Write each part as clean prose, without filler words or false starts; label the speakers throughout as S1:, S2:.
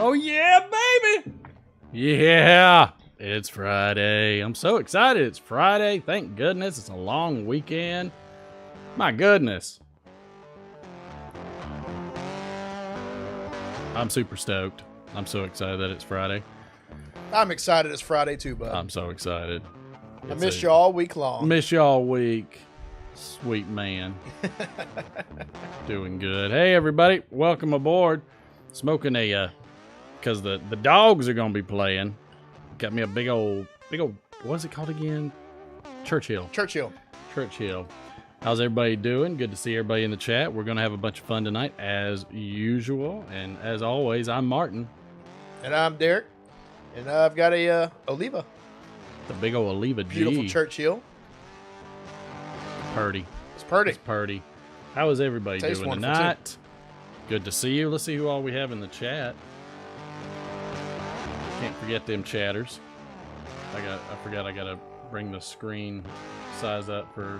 S1: Oh, yeah, baby. Yeah, it's Friday. I'm so excited. It's Friday. Thank goodness. It's a long weekend. My goodness. I'm super stoked. I'm so excited that it's Friday.
S2: I'm excited it's Friday too, bud.
S1: I'm so excited.
S2: I missed you all week long.
S1: Miss you all week. Sweet man. Doing good. Hey, everybody. Welcome aboard. Smoking a, because the dogs are going to be playing. Got me a big old, what's it called again? Churchill. How's everybody doing? Good to see everybody in the chat. We're going to have a bunch of fun tonight, as usual. And as always, I'm Martin.
S2: And I'm Derek. And I've got a Oliva.
S1: The big old Oliva G.
S2: Beautiful Churchill.
S1: Purdy.
S2: It's purdy.
S1: It's purdy. How is everybody
S2: Tastes
S1: doing
S2: wonderful,
S1: tonight?
S2: too.
S1: Good to see you. Let's see who all we have in the chat. Can't forget them chatters. I forgot I gotta bring the screen size up for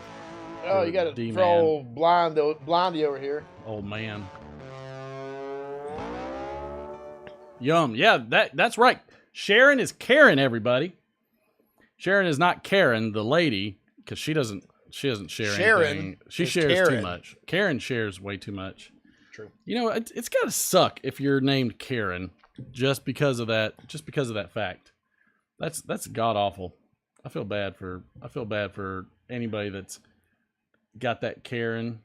S2: Oh, you got it
S1: D-man.
S2: for old Blondie over here.
S1: Old man. Yum. Yeah, that's right. Sharon is Karen, everybody. Sharon is not Karen, the lady, because she doesn't share anything. She shares
S2: Karen.
S1: too much. Karen shares way too much.
S2: True.
S1: You know, it's gotta suck if you're named Karen just because of that fact. That's god awful. I feel bad for anybody that's got that Karen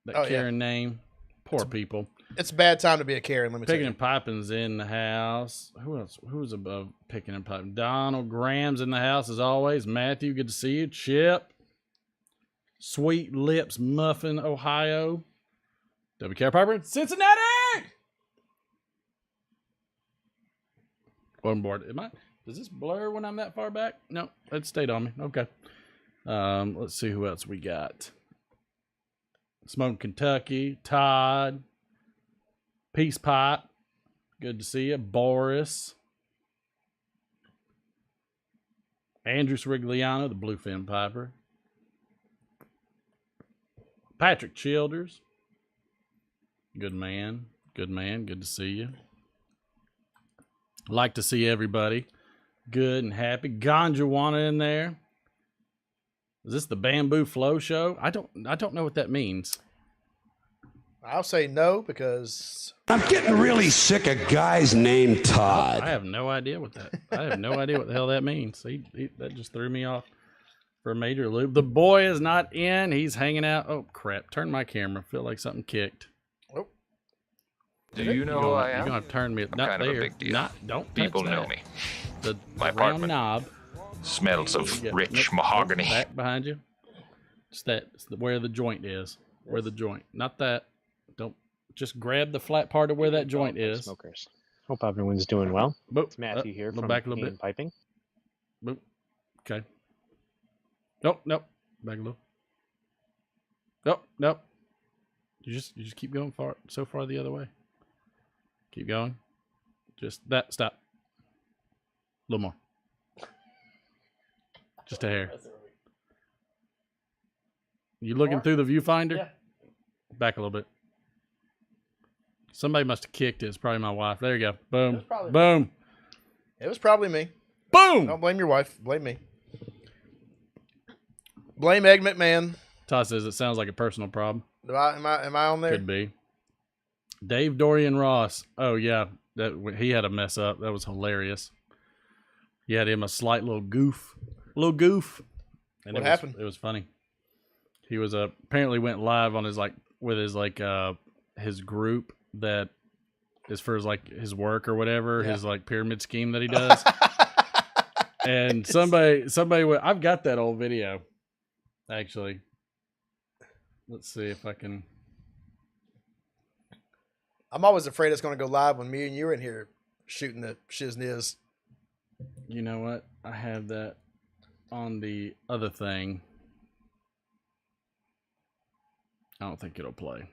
S1: name. Poor people.
S2: It's a bad time to be a Karen, let me tell
S1: Picking
S2: you.
S1: and Piping's in the house. Who else? Who's above Picking and Piping? Donald Graham's in the house as always. Matthew, good to see you. Chip. Sweet Lips Muffin, Ohio. WK Piper, Cincinnati! One board. Does this blur when I'm that far back? No, it stayed on me. Okay. Let's see who else we got. Smoke Kentucky, Todd, Peace Pipe, good to see you. Boris, Andrew Srigliano, the Bluefin Piper, Patrick Childers, good man, good to see you. Like to see everybody good and happy. Ganjawana in there. Is this the Bamboo Flow Show? I don't know what that means.
S2: I'll say no because
S3: I'm getting really sick of guys named Todd.
S1: I have no idea what that. I have no idea what the hell that means. That just threw me off for a major loop. The boy is not in. He's hanging out. Oh crap! Turn my camera. Feel like something kicked.
S2: oh,
S4: Do you know who I
S1: You're
S4: am?
S1: gonna turn me.
S4: I'm
S1: Not
S4: kind of
S1: there.
S4: a big deal.
S1: Don't.
S4: People
S1: touch
S4: know
S1: that.
S4: me.
S1: The
S4: My
S1: round
S4: apartment.
S1: knob.
S4: Smells
S1: You
S4: of
S1: get-
S4: rich
S1: nope,
S4: mahogany.
S1: Back behind you. It's where the joint is. Where the joint. Not that. Don't just grab the flat part of where that joint is.
S5: Smokers. Hope everyone's doing well.
S1: Boop.
S5: It's Matthew here
S1: Little
S5: from
S1: back a little
S5: Picking
S1: bit.
S5: and Piping.
S1: Boop. Okay. Nope. Back a little. Nope. You just keep going so far the other way. Keep going. Just that. Stop. A little more. Just a hair. You looking
S2: More?
S1: through the viewfinder?
S2: Yeah.
S1: Back a little bit. Somebody must have kicked it. It's probably my wife. There you go. Boom.
S2: was probably me.
S1: Boom.
S2: it was probably me.
S1: Boom.
S2: Don't blame your wife. Blame me. Blame Egg McMahon.
S1: Todd says it sounds like a personal problem.
S2: Am I on there?
S1: Could be. Dave Dorian Ross. Oh yeah, he had a mess up. That was hilarious. He had him a slight little goof. And
S2: What happened?
S1: It was funny. He was apparently went live on his his group that is for his work or whatever,
S2: Yeah.
S1: his pyramid scheme that he does. And somebody I've got that old video actually. Let's see if I can.
S2: I'm always afraid it's going to go live when me and you are in here shooting the shizniz.
S1: You know what? I have that on the other thing. I don't think it'll play.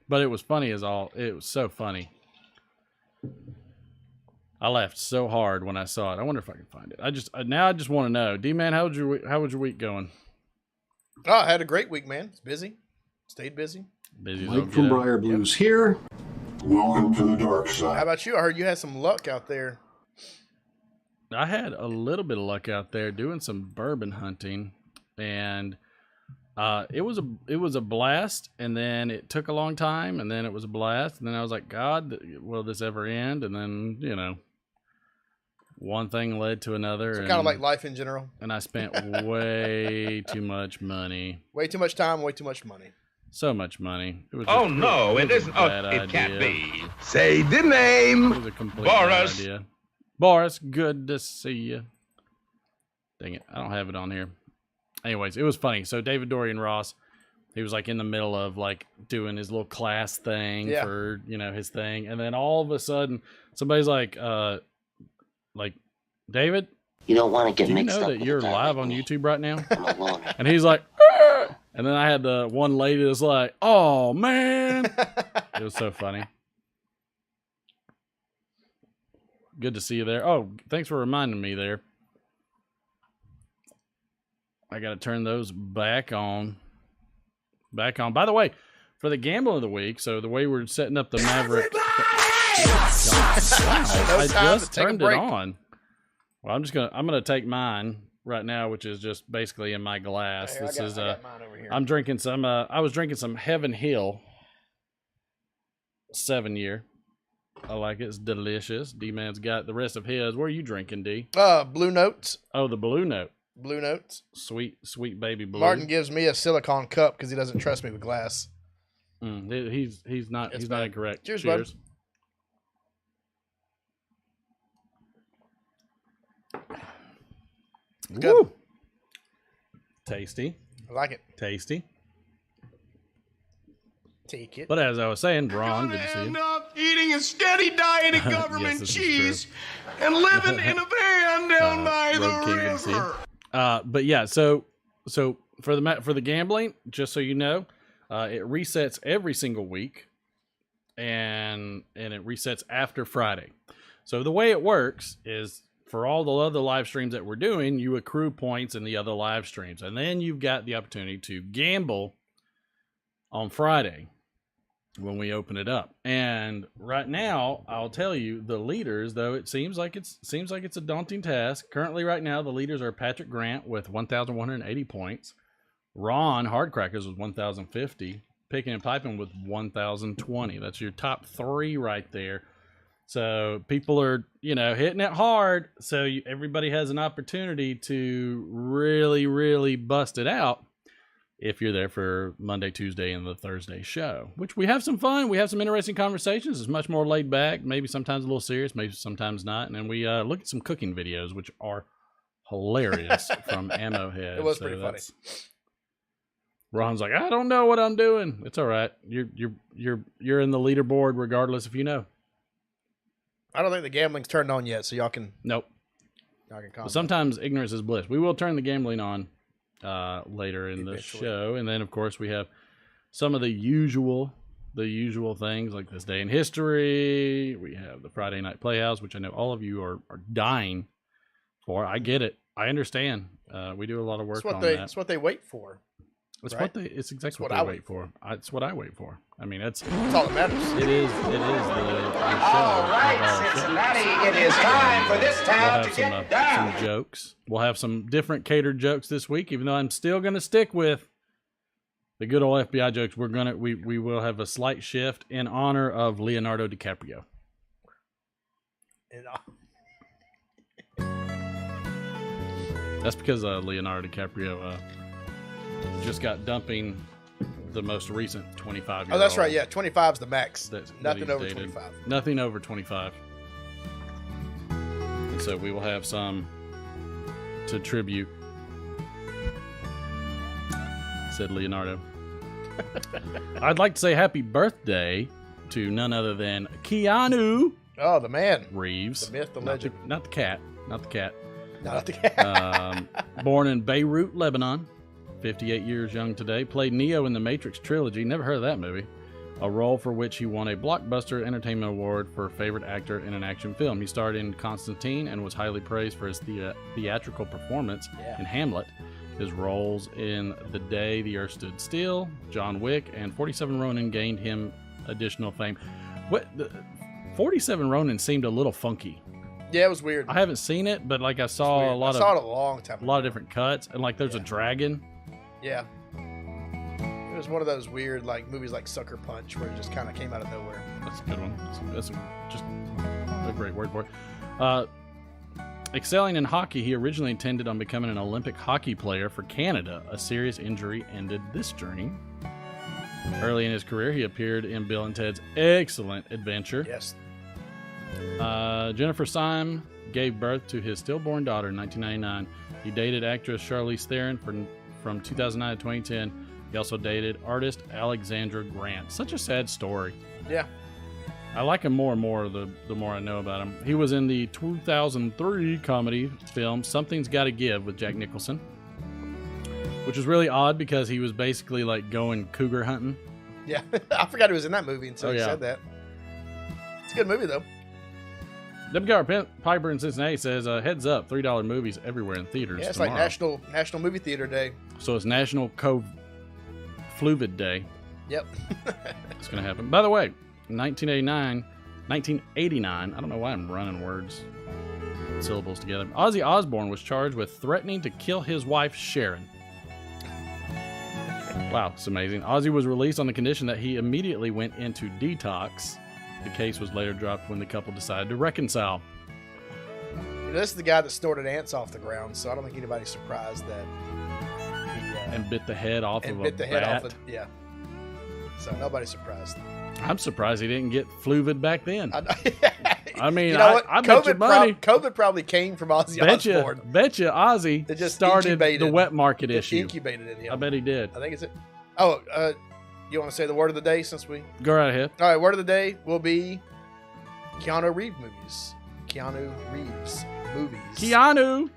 S1: But it was funny as all. It was so funny. I laughed so hard when I saw it. I wonder if I can find it. I just want to know, D-Man, how was your week going?
S2: Oh, I had a great week, man. It's busy. Stayed busy.
S1: Busy's
S6: Mike from Briar Blues here. Welcome to the dark
S2: How
S6: side.
S2: about you? I heard you had some luck out there.
S1: I had a little bit of luck out there doing some bourbon hunting, and it was a blast. And then it took a long time, and then it was a blast, and then I was like, God, will this ever end? And then one thing led to another.
S2: So kind of like life in general.
S1: And I spent way too much money.
S2: Way too much time, way too much money.
S1: So much money. It was
S4: Oh no, it isn't. Oh, it can't be. Say the name.
S1: It was a complete bad
S4: Boris.
S1: idea. Boris, good to see you. Dang it, I don't have it on here. Anyways, it was funny. So David Dorian Ross, he was like in the middle of like doing his little class thing for his thing, and then all of a sudden somebody's like David,
S7: You don't want to get
S1: do you
S7: mixed
S1: know
S7: up
S1: that
S7: with
S1: you're
S7: a guy
S1: live
S7: like
S1: on
S7: me.
S1: YouTube right now?
S7: I'm a loner.
S1: And he's like, "Arr!" And then I had the one lady that's like, oh man. It was so funny. Good to see you there. Oh, thanks for reminding me there. I got to turn those back on. By the way, for the gamble of the week, so the way we're setting up the Maverick. I just turned it on. Well, I'm gonna take mine right now, which is just basically in my glass.
S2: Here, I got mine over here.
S1: I'm drinking some. I was drinking some Heaven Hill 7-year. I like it. It's delicious. D-Man's got the rest of his. What are you drinking, D?
S2: Blue Notes.
S1: Oh, the Blue Note.
S2: Blue Notes.
S1: Sweet baby blue.
S2: Martin gives me a silicone cup because he doesn't trust me with glass.
S1: He's not incorrect.
S2: Cheers, bud.
S1: Good.
S2: Good.
S1: Woo. Tasty.
S2: I like it.
S1: Tasty.
S2: Take it.
S1: But as I was saying, Ron, good to see you.
S3: End up eating a steady diet of government
S1: this is
S3: cheese and living in a van down by
S1: Road
S3: the
S1: King, good to see you.
S3: river.
S1: But yeah, so for the gambling, just so you know, it resets every single week, and it resets after Friday. So the way it works is for all the other live streams that we're doing, you accrue points in the other live streams, and then you've got the opportunity to gamble on Friday when we open it up. And right now, I'll tell you, the leaders, though it seems like it's a daunting task. Currently, right now, the leaders are Patrick Grant with 1,180 points, Ron Hardcrackers with 1,050, Picking and Piping with 1,020. That's your top three right there. So people are, hitting it hard. So everybody has an opportunity to really, really bust it out if you're there for Monday, Tuesday, and the Thursday show, which we have some fun. We have some interesting conversations. It's much more laid back, maybe sometimes a little serious, maybe sometimes not. And then we look at some cooking videos, which are hilarious from Ammo Head.
S2: It was pretty funny.
S1: Ron's like, I don't know what I'm doing. It's all right. You're in the leaderboard regardless if you know.
S2: I don't think the gambling's turned on yet, so y'all can.
S1: Nope.
S2: Y'all can
S1: But
S2: comment.
S1: sometimes ignorance is bliss. We will turn the gambling on later in the
S2: Eventually.
S1: show, and then of course we have some of the usual things like this day in history. We have the Friday Night Playhouse, which I know all of you are dying for. I get it. I understand. We do a lot of work on that.
S2: That's what they wait for.
S1: It's
S2: right?
S1: It's exactly
S2: what
S1: what
S2: I
S1: they
S2: wait
S1: wait for. It's what I wait for. I mean,
S2: That's all that matters.
S1: it is the show.
S8: All right, Cincinnati, it is time for this
S1: We'll
S8: town
S1: have
S8: to get down.
S1: some jokes. We'll have some different catered jokes this week, even though I'm still going to stick with the good old FBI jokes. We will have a slight shift in honor of Leonardo DiCaprio. That's because Leonardo DiCaprio just got dumping the most recent 25-year-old.
S2: Oh, that's right. Yeah, 25 is the max.
S1: that
S2: Nothing
S1: he's
S2: over
S1: dated.
S2: 25.
S1: Nothing over 25. And so we will have some to tribute, said Leonardo. I'd like to say happy birthday to none other than Keanu
S2: Oh, the man.
S1: Reeves.
S2: The myth, the
S1: Not
S2: legend.
S1: Not the cat. Not the cat.
S2: Not the
S1: Born in Beirut, Lebanon. 58 years young today. Played Neo in the Matrix trilogy. Never heard of that movie. A role for which he won a Blockbuster Entertainment Award for Favorite Actor in an Action Film. He starred in Constantine and was highly praised for his theatrical performance in Hamlet. His roles in The Day the Earth Stood Still, John Wick, and 47 Ronin gained him additional fame. 47 Ronin seemed a little funky.
S2: Yeah, it was weird.
S1: I haven't seen it, but like I saw
S2: I saw it a long time ago.
S1: A lot of different cuts, and like there's a dragon.
S2: Yeah. It was one of those weird like movies like Sucker Punch where it just kind of came out of nowhere.
S1: That's a good one. That's just a great word for it. Excelling in hockey, he originally intended on becoming an Olympic hockey player for Canada. A serious injury ended this journey. Early in his career, he appeared in Bill and Ted's Excellent Adventure.
S2: Yes.
S1: Jennifer Syme gave birth to his stillborn daughter in 1999. He dated actress Charlize Theron from 2009 to 2010. He also dated artist Alexandra Grant. Such a sad story.
S2: Yeah.
S1: I like him more and more the more I know about him. He was in the 2003 comedy film Something's Gotta Give with Jack Nicholson, which is really odd because he was basically like going cougar hunting.
S2: Yeah. I forgot he was in that movie until you said that. It's a good movie, though.
S1: WR Piper in Cincinnati says, heads up, $3 movies everywhere in theaters.
S2: Yeah, it's
S1: tomorrow.
S2: like National Movie Theater Day.
S1: So it's National Fluvid Day.
S2: Yep.
S1: It's going to happen. By the way, 1989, I don't know why I'm running syllables together. Ozzy Osbourne was charged with threatening to kill his wife, Sharon. Wow, it's amazing. Ozzy was released on the condition that he immediately went into detox. The case was later dropped when the couple decided to reconcile.
S2: This is the guy that snorted ants off the ground, so I don't think anybody's surprised that he
S1: and bit the head off of a bat.
S2: Yeah. So nobody's surprised.
S1: I'm surprised he didn't get fluvid back then. I mean,
S2: you know what?
S1: I bet you money.
S2: COVID probably came from Ozzy Osbourne.
S1: Bet you Ozzy
S2: just
S1: started the wet market issue.
S2: Incubated in him.
S1: I bet he did.
S2: I think it's it. Oh, you want to say the word of the day since we...
S1: Go right ahead.
S2: All right, word of the day will be Keanu Reeves movies. Keanu Reeves movies.
S1: Keanu!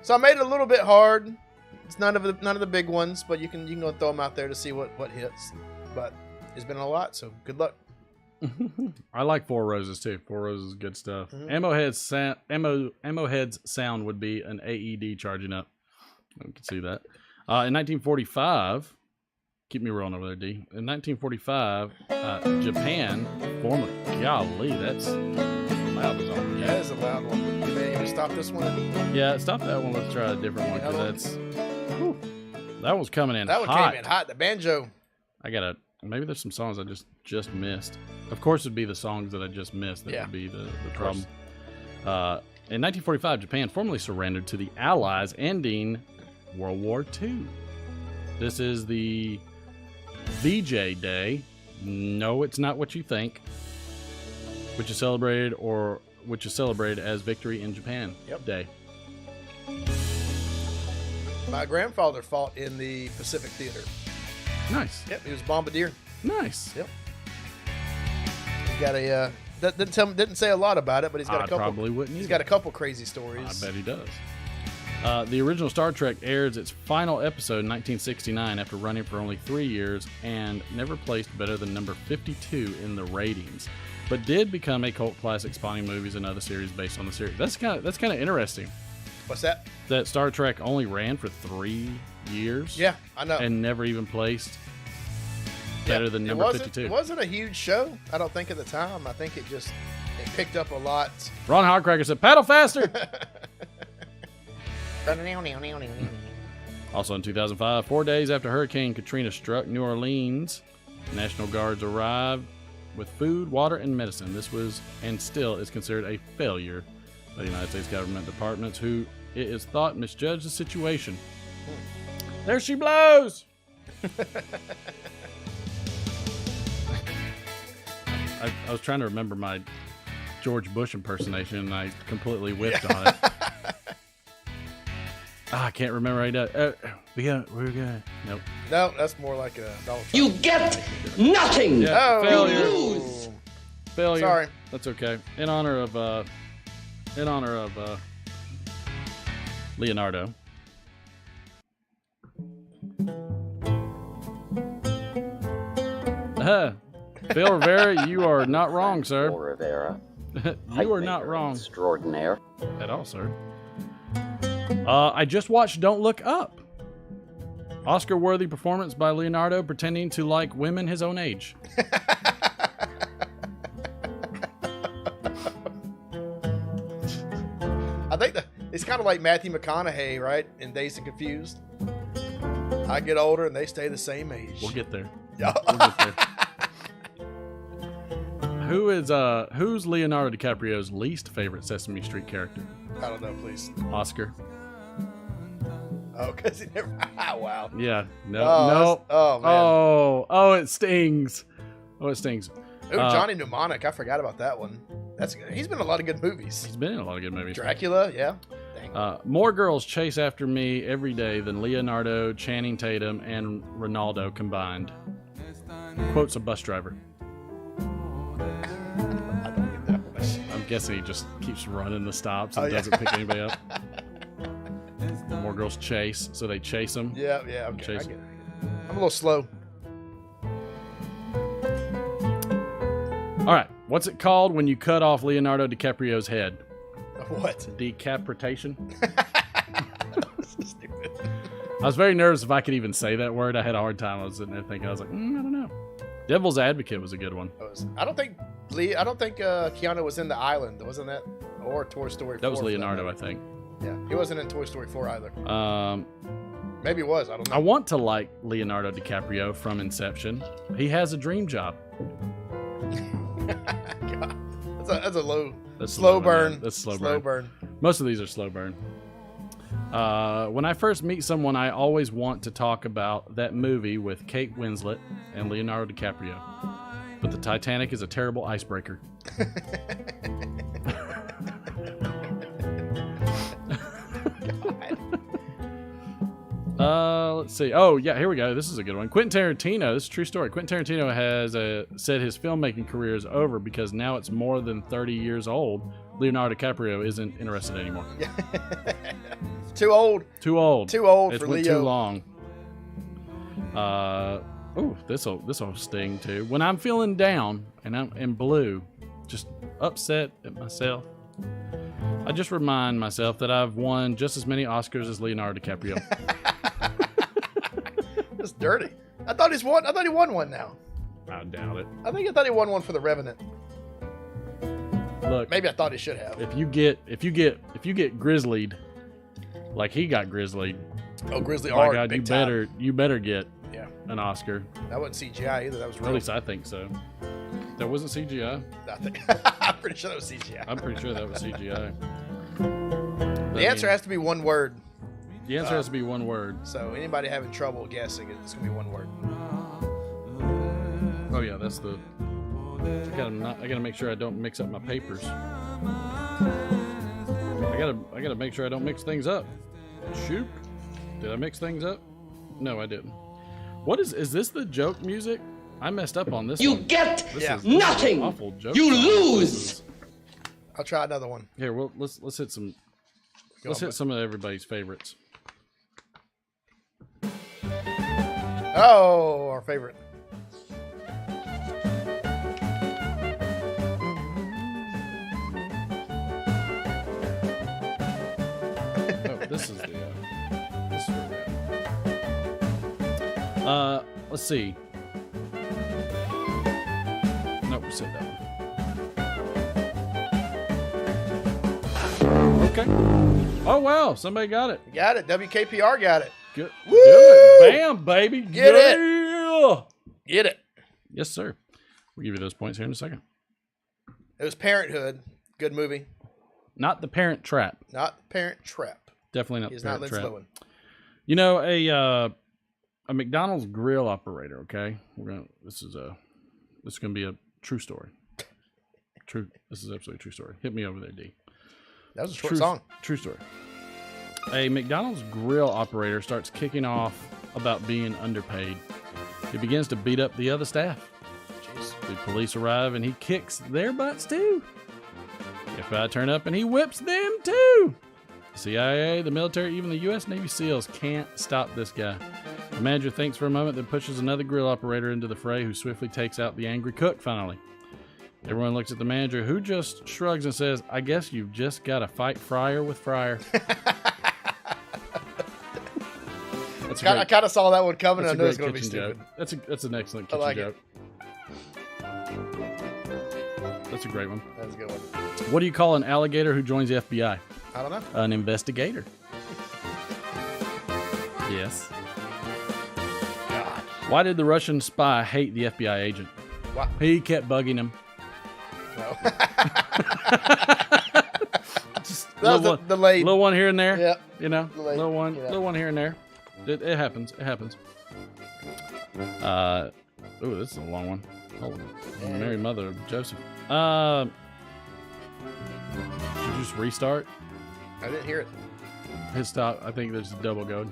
S2: So I made it a little bit hard. It's none of the big ones, but you can go throw them out there to see what hits. But it's been a lot, so good luck.
S1: I like Four Roses too. Four Roses is good stuff.
S2: Mm-hmm.
S1: Ammo Head's sound would be an AED charging up. I can see that. In 1945, keep me rolling over there, D. In 1945, Japan formerly. Golly, that's loud as all.
S2: Yeah, that is a loud one. You may stop this one.
S1: Yeah, stop that one. Let's try a different one because that was coming in.
S2: That one
S1: hot.
S2: came in hot. The banjo.
S1: Maybe there's some songs I just missed. Of course, it'd be the songs that I just missed that would be the problem. In 1945, Japan formally surrendered to the Allies, ending World War II. This is the VJ Day. No, it's not what you think. Which is celebrated as Victory in Japan Day.
S2: My grandfather fought in the Pacific Theater.
S1: Nice.
S2: Yep, he was a bombardier.
S1: Nice.
S2: Yep. He got a didn't say a lot about it, but he's got a couple.
S1: Probably wouldn't.
S2: He's got a couple crazy stories.
S1: I bet he does. The original Star Trek aired its final episode in 1969 after running for only 3 years and never placed better than number 52 in the ratings, but did become a cult classic, spawning movies and other series based on the series. That's kind of interesting.
S2: What's that?
S1: That Star Trek only ran for 3 years.
S2: Yeah, I know.
S1: And never even placed better than number 52.
S2: It wasn't a huge show, I don't think, at the time. I think it picked up a lot.
S1: Ron Hardcracker said, "Paddle faster." Also in 2005, 4 days after Hurricane Katrina struck New Orleans, National Guards arrived with food, water, and medicine. This was and still is considered a failure by the United States government departments, who it is thought misjudged the situation. There she blows! I was trying to remember my George Bush impersonation, and I completely whiffed on it. I can't remember right now. We're good. Nope.
S2: No, that's more like a Donald Trump.
S8: You get nothing.
S1: Yeah, failure.
S2: Lose.
S1: Failure.
S2: Sorry.
S1: That's okay. In honor of Leonardo. Phil Rivera, you are not wrong, sir.
S7: Phil Rivera.
S1: You are not wrong.
S7: Extraordinaire.
S1: At all, sir. I just watched Don't Look Up. Oscar-worthy performance by Leonardo pretending to like women his own age.
S2: I think it's kind of like Matthew McConaughey, right? In Dazed and Confused. I get older and they stay the same age.
S1: We'll get there.
S2: Yeah.
S1: We'll get there. Who's Leonardo DiCaprio's least favorite Sesame Street character?
S2: I don't know, please.
S1: Oscar.
S2: Oh, because he never. Wow.
S1: Yeah. No.
S2: Oh,
S1: No.
S2: oh, man.
S1: Oh, it stings. Oh, it stings.
S2: Ooh, Johnny Mnemonic. I forgot about that one. That's good. He's been in a lot of good movies.
S1: He's been in a lot of good movies.
S2: Dracula, yeah. Dang.
S1: More girls chase after me every day than Leonardo, Channing Tatum, and Ronaldo combined. Quotes a bus driver.
S2: I don't get that one.
S1: I'm guessing he just keeps running the stops and
S2: Oh, yeah.
S1: doesn't pick anybody up. More girls chase, so they chase him.
S2: Yeah, okay. I
S1: Chase.
S2: get it. I'm a little slow.
S1: All right, what's it called when you cut off Leonardo DiCaprio's head?
S2: What?
S1: Decapitation.
S2: Stupid.
S1: I was very nervous if I could even say that word. I had a hard time. I was sitting there thinking, I was like, I don't know. Devil's Advocate was a good one.
S2: I don't think Keanu was in The Island, wasn't that? Or Toy Story 4.
S1: That was Leonardo, I think.
S2: Yeah, he wasn't in Toy Story 4 either.
S1: Um,
S2: Maybe he was. I don't know.
S1: I want to like Leonardo DiCaprio from Inception. He has a dream job.
S2: God. That's a low.
S1: That's
S2: slow
S1: one,
S2: burn.
S1: yeah. That's slow
S2: Slow
S1: burn.
S2: burn.
S1: Most of these are slow burn. When I first meet someone, I always want to talk about that movie with Kate Winslet and Leonardo DiCaprio. But the Titanic is a terrible icebreaker. Let's see. Oh, yeah, here we go. This is a good one. Quentin Tarantino. This is a true story. Quentin Tarantino has said his filmmaking career is over because now it's more than 30 years old. Leonardo DiCaprio isn't interested anymore.
S2: Too old.
S1: Too old.
S2: Too old
S1: It's
S2: for
S1: been
S2: Leo.
S1: too long. This'll sting too. When I'm feeling down and I'm in blue, just upset at myself, I just remind myself that I've won just as many Oscars as Leonardo DiCaprio.
S2: That's dirty. I thought he won one now.
S1: I doubt it.
S2: I thought he won one for The Revenant.
S1: Look,
S2: Maybe I thought he should have.
S1: if you get grizzlied, like he got grizzlied,
S2: Oh, Grizzly
S1: my
S2: Art.
S1: God,
S2: big
S1: you better get
S2: Yeah.
S1: an Oscar.
S2: That wasn't CGI either. That was
S1: At
S2: real.
S1: least I think so. That wasn't CGI.
S2: I'm pretty sure that was CGI.
S1: I'm pretty sure that was CGI.
S2: The answer has to be one word.
S1: The answer has to be one word.
S2: So anybody having trouble guessing, it's gonna be one word.
S1: Oh yeah, that's the. I gotta make sure I don't mix up my papers. I gotta make sure I don't mix things up. Shoot, did I mix things up? No, I didn't. What is this the joke music? I messed up on this.
S8: You
S1: one.
S8: get
S1: This
S2: Yeah.
S1: is an
S8: nothing.
S1: awful joke.
S8: You
S1: song.
S8: lose.
S2: I'll try another one.
S1: Here, well, let's hit some. Let's hit some of everybody's favorites.
S2: Oh, our favorite.
S1: Oh, this is the. This is where we're at. Let's see. Nope, we said that one. Okay. Oh wow, somebody got it.
S2: You got it. WKPR got it.
S1: Good.
S2: Woo!
S1: Do it. Bam, baby.
S2: Get it.
S1: Yeah.
S2: Get it.
S1: Yes, sir. We'll give you those points here in a second.
S2: It was Parenthood. Good movie.
S1: Not The Parent Trap.
S2: Not Parent Trap.
S1: Definitely not
S2: He's
S1: The
S2: not
S1: Parent
S2: Lindsay
S1: Trap.
S2: Lohan.
S1: You know, a McDonald's grill operator. Okay, this is gonna be a true story. This is absolutely a true story. Hit me over there, D.
S2: That was a short song.
S1: True story. A McDonald's grill operator starts kicking off about being underpaid. He begins to beat up the other staff.
S2: Jeez.
S1: The police arrive and he kicks their butts too. FBI turn up and he whips them too. The CIA, the military, even the U.S. Navy SEALs can't stop this guy. The manager thinks for a moment, then pushes another grill operator into the fray, who swiftly takes out the angry cook finally. Everyone looks at the manager, who just shrugs and says, I guess you've just got to fight fryer with fryer. That's
S2: I kind of saw that one coming.
S1: That's
S2: And
S1: a
S2: I knew it
S1: great
S2: was going to be
S1: kitchen
S2: stupid.
S1: joke. That's an excellent
S2: I
S1: kitchen
S2: like
S1: joke. That's a great one.
S2: That's a good one.
S1: What do you call an alligator who joins the FBI?
S2: I don't know.
S1: An investigator. Yes.
S2: God.
S1: Why did the Russian spy hate the FBI agent?
S2: Wow.
S1: He kept bugging him.
S2: No.
S1: Just
S2: That was the late.
S1: little one here and there.
S2: Yeah.
S1: You know,
S2: Delayed.
S1: little one,
S2: Yeah.
S1: little one here and there. It happens. It happens. Ooh, this is a long one. Oh, Mary, mother of Joseph. Did you just restart?
S2: I didn't hear it.
S1: Hit stop. I think there's a double goad.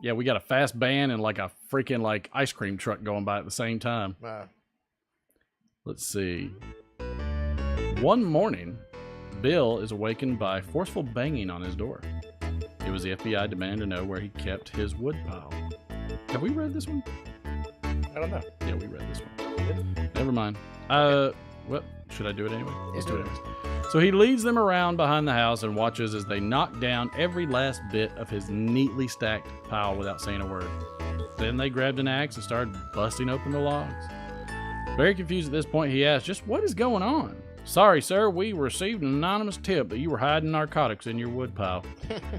S1: Yeah, we got a fast band and like a freaking like ice cream truck going by at the same time. Let's see. One morning, Bill is awakened by forceful banging on his door. It was the FBI demanding to know where he kept his wood pile. Have we read this one?
S2: I don't know.
S1: Yeah, we read this one. Never mind. Well, should I do it anyway? Let's do it anyways. So he leads them around behind the house and watches as they knock down every last bit of his neatly stacked pile without saying a word. Then they grabbed an axe and started busting open the logs. Very confused at this point, he asked, "Just what is going on?" "Sorry, sir, we received an anonymous tip that you were hiding narcotics in your wood pile.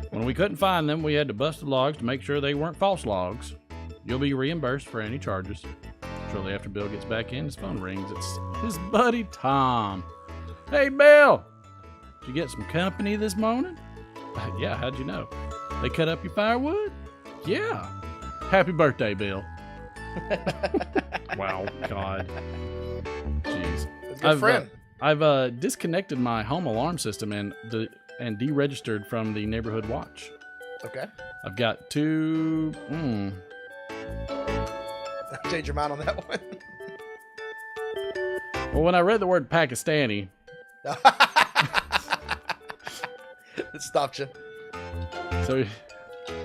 S1: When we couldn't find them, we had to bust the logs to make sure they weren't false logs. You'll be reimbursed for any charges." Shortly after Bill gets back in, his phone rings. It's his buddy Tom. "Hey, Bill, did you get some company this morning?" "Yeah, how'd you know?" "They cut up your firewood?" "Yeah." "Happy birthday, Bill." Wow, God. Jeez.
S2: It's a good friend.
S1: I've disconnected my home alarm system and deregistered from the neighborhood watch.
S2: Okay.
S1: I've got two.
S2: Change your mind on that one.
S1: Well, when I read the word Pakistani,
S2: It stopped you.
S1: so,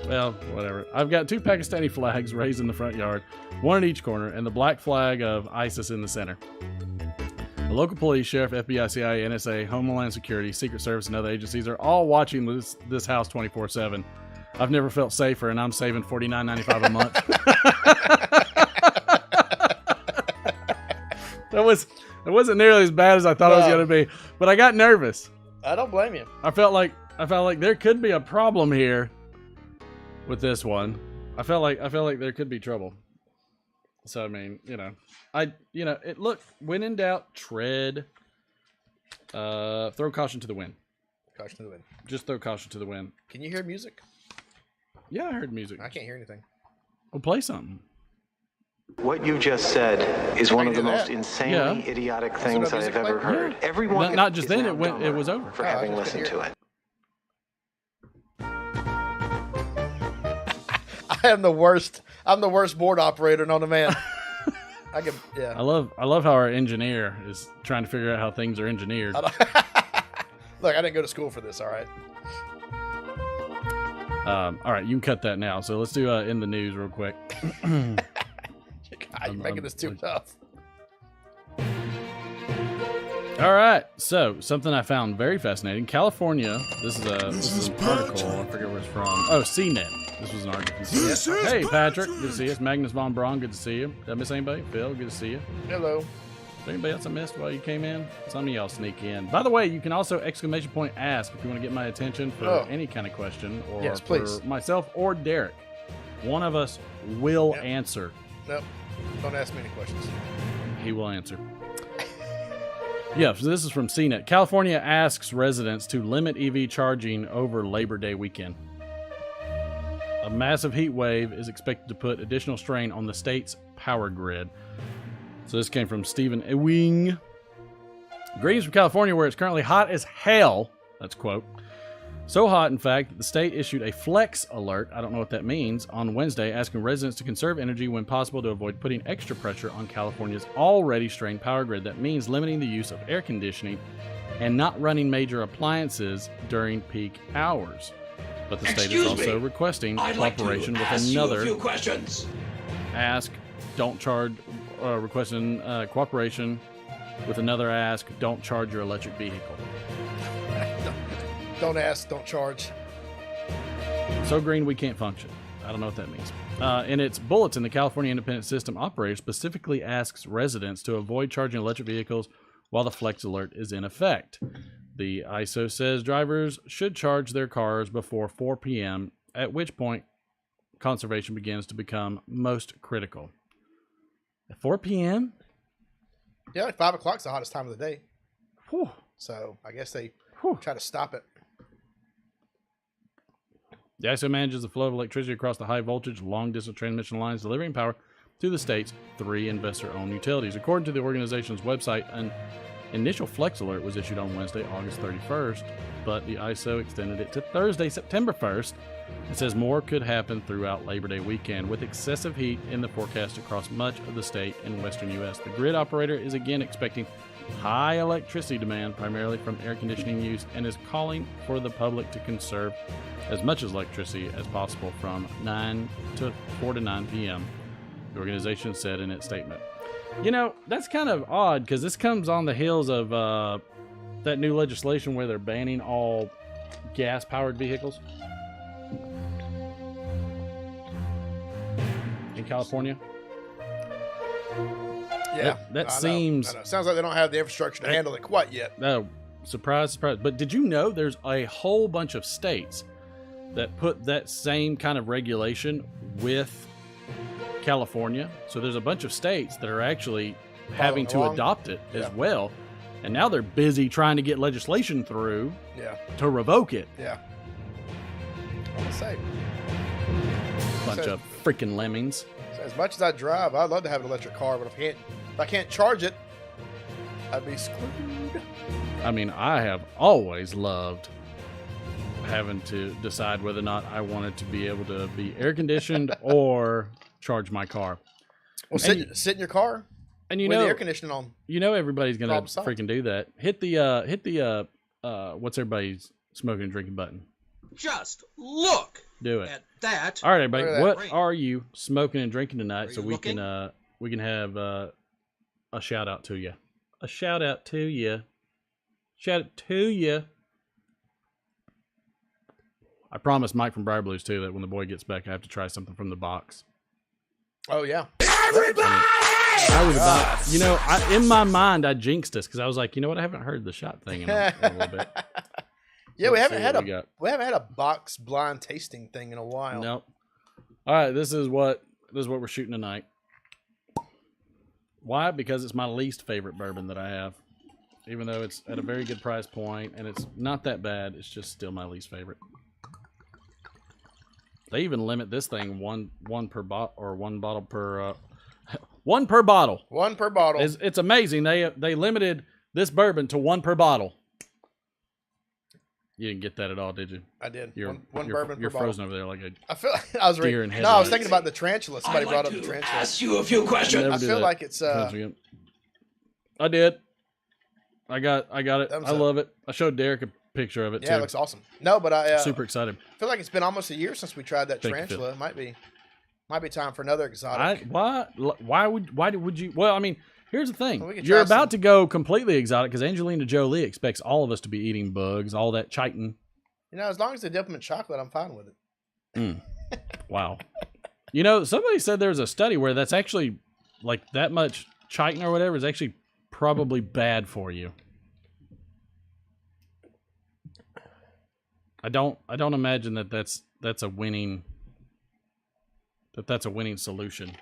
S1: well, whatever. I've got two Pakistani flags raised in the front yard, one in each corner, and the black flag of ISIS in the center. The local police, sheriff, FBI, CIA, NSA, Homeland Security, Secret Service, and other agencies are all watching this house 24/7. I've never felt safer, and I'm saving $49.95 a month. That wasn't nearly as bad as I thought it was going to be, but I got nervous.
S2: I don't blame you.
S1: I felt like there could be a problem here with this one. I felt like there could be trouble. So I mean, look, when in doubt, tread. Throw caution to the wind.
S2: Caution to the wind.
S1: Just throw caution to the wind.
S2: Can you hear music?
S1: Yeah, I heard music.
S2: I can't hear anything.
S1: Well, play something.
S7: What you just said is one of the most
S2: Yeah.
S7: insanely idiotic things I have ever heard.
S1: Yeah.
S7: Everyone
S1: Not just
S7: is
S1: then,
S7: now
S1: it was
S7: dumber
S1: over.
S7: for
S2: Oh,
S7: having
S2: I just
S7: listened
S2: couldn't
S7: to it.
S2: I am the worst. I'm the worst board operator known to man. I can. Yeah.
S1: I love how our engineer is trying to figure out how things are engineered.
S2: Look, I didn't go to school for this. All right.
S1: All right, you can cut that now. So let's do in the news real quick.
S2: God, you're making this too tough.
S1: All right, so something I found very fascinating. California. This is an article. I forget where it's from. Oh, CNET. This was an article. Hey, Patrick. Good to see you. It's Magnus Von Braun. Good to see you. Did I miss anybody? Phil. Good to see you.
S2: Hello.
S1: Is there anybody else I missed while you came in? Some of y'all sneak in. By the way, you can also !ask if you want to get my attention for any kind of question, or
S2: Yes,
S1: for
S2: please.
S1: myself or Derek. One of us will answer.
S2: Nope. Don't ask me any questions.
S1: He will answer. Yeah, so this is from CNET. California asks residents to limit EV charging over Labor Day weekend. A massive heat wave is expected to put additional strain on the state's power grid. So this came from Stephen Ewing. Greetings from California, where it's currently hot as hell. That's quote. So hot, in fact, that the state issued a flex alert, I don't know what that means, on Wednesday, asking residents to conserve energy when possible to avoid putting extra pressure on California's already strained power grid. That means limiting the use of air conditioning and not running major appliances during peak hours. But the state is also requesting cooperation with another requesting cooperation with another ask, don't charge your electric vehicle.
S2: Don't ask, don't charge.
S1: So green we can't function. I don't know what that means. In its bulletin, the California Independent System Operator specifically asks residents to avoid charging electric vehicles while the Flex Alert is in effect. The ISO says drivers should charge their cars before 4 p.m., at which point conservation begins to become most critical. At 4 p.m.?
S2: Yeah, like 5 o'clock's the hottest time of the day.
S1: Whew.
S2: So I guess they try to stop it.
S1: The ISO manages the flow of electricity across the high voltage, long-distance transmission lines, delivering power to the state's 3 investor-owned utilities. According to the organization's website, an initial Flex Alert was issued on Wednesday, August 31st, but the ISO extended it to Thursday, September 1st. It says more could happen throughout Labor Day weekend, with excessive heat in the forecast across much of the state and western U.S. The grid operator is again expecting high electricity demand, primarily from air conditioning use, and is calling for the public to conserve as much electricity as possible from 4 to 9 p.m., the organization said in its statement. You know, that's kind of odd because this comes on the heels of that new legislation where they're banning all gas-powered vehicles in California.
S2: Yeah,
S1: that seems...
S2: I know. Sounds like they don't have the infrastructure to handle it quite yet.
S1: No, surprise, surprise. But did you know there's a whole bunch of states that put that same kind of regulation with California? So there's a bunch of states that are actually having to adopt it as well. And now they're busy trying to get legislation through to revoke it.
S2: Yeah. I'm gonna say.
S1: Bunch of freaking lemmings.
S2: So as much as I drive, I'd love to have an electric car, but if I can't charge it, I'd be screwed.
S1: I mean, I have always loved having to decide whether or not I wanted to be able to be air conditioned or charge my car.
S2: Well, sit in your car
S1: and you
S2: with
S1: know
S2: the air conditioning on.
S1: You know everybody's gonna freaking do that. Hit the what's everybody's smoking and drinking button.
S8: Just look.
S1: Do it.
S8: At that.
S1: All right, everybody. What are you smoking and drinking tonight? So we can have a shout out to you. A shout out to you. Shout out to you. I promised Mike from Briar Blues too that when the boy gets back, I have to try something from the box.
S2: Oh yeah.
S1: Everybody! I was about, in my mind, I jinxed us because I was like, you know what? I haven't heard the shot thing in a little bit.
S2: Yeah, we haven't had a box blind tasting thing in a while.
S1: Nope. All right, this is what we're shooting tonight. Why? Because it's my least favorite bourbon that I have. Even though it's at a very good price point and it's not that bad, it's just still my least favorite. They even limit this thing one per bottle or one bottle per one per bottle.
S2: One per bottle.
S1: It's amazing. They limited this bourbon to one per bottle. You didn't get that at all, did you?
S2: I did.
S1: One
S2: bourbon per bottle.
S1: You're frozen over there like a
S2: I feel like I was
S1: deer in
S2: No, I was thinking about the tarantula. Somebody brought up the tarantula.
S8: Ask you a few questions.
S2: I feel like it's
S1: I did. I got it. I love it. I showed Derek a picture of it too.
S2: Yeah, it looks awesome. No, but I
S1: super excited.
S2: I feel like it's been almost a year since we tried that tarantula. It might be time for another exotic.
S1: Why would you? Well, I mean, here's the thing. You're about to go completely exotic because Angelina Jolie expects all of us to be eating bugs, all that chitin.
S2: As long as they dip them in chocolate, I'm fine with it.
S1: Wow. Somebody said there's a study where that's actually like that much chitin or whatever is actually probably bad for you. I don't imagine that's a winning solution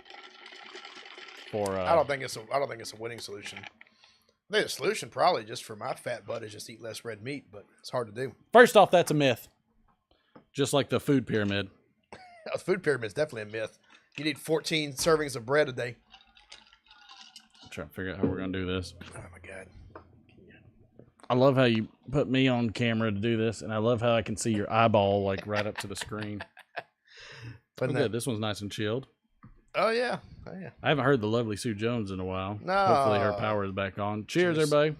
S1: for
S2: I don't think it's a winning solution. I think the solution probably just for my fat butt is just eat less red meat, but it's hard to do.
S1: First off, that's a myth. Just like the food pyramid.
S2: The food pyramid is definitely a myth. You need 14 servings of bread a day.
S1: I'm trying to figure out how we're gonna do this.
S2: Oh my god.
S1: I love how you put me on camera to do this, and I love how I can see your eyeball like right up to the screen. Good. This one's nice and chilled.
S2: Oh yeah.
S1: I haven't heard the lovely Sue Jones in a while.
S2: No.
S1: Hopefully her power is back on. Cheers, everybody.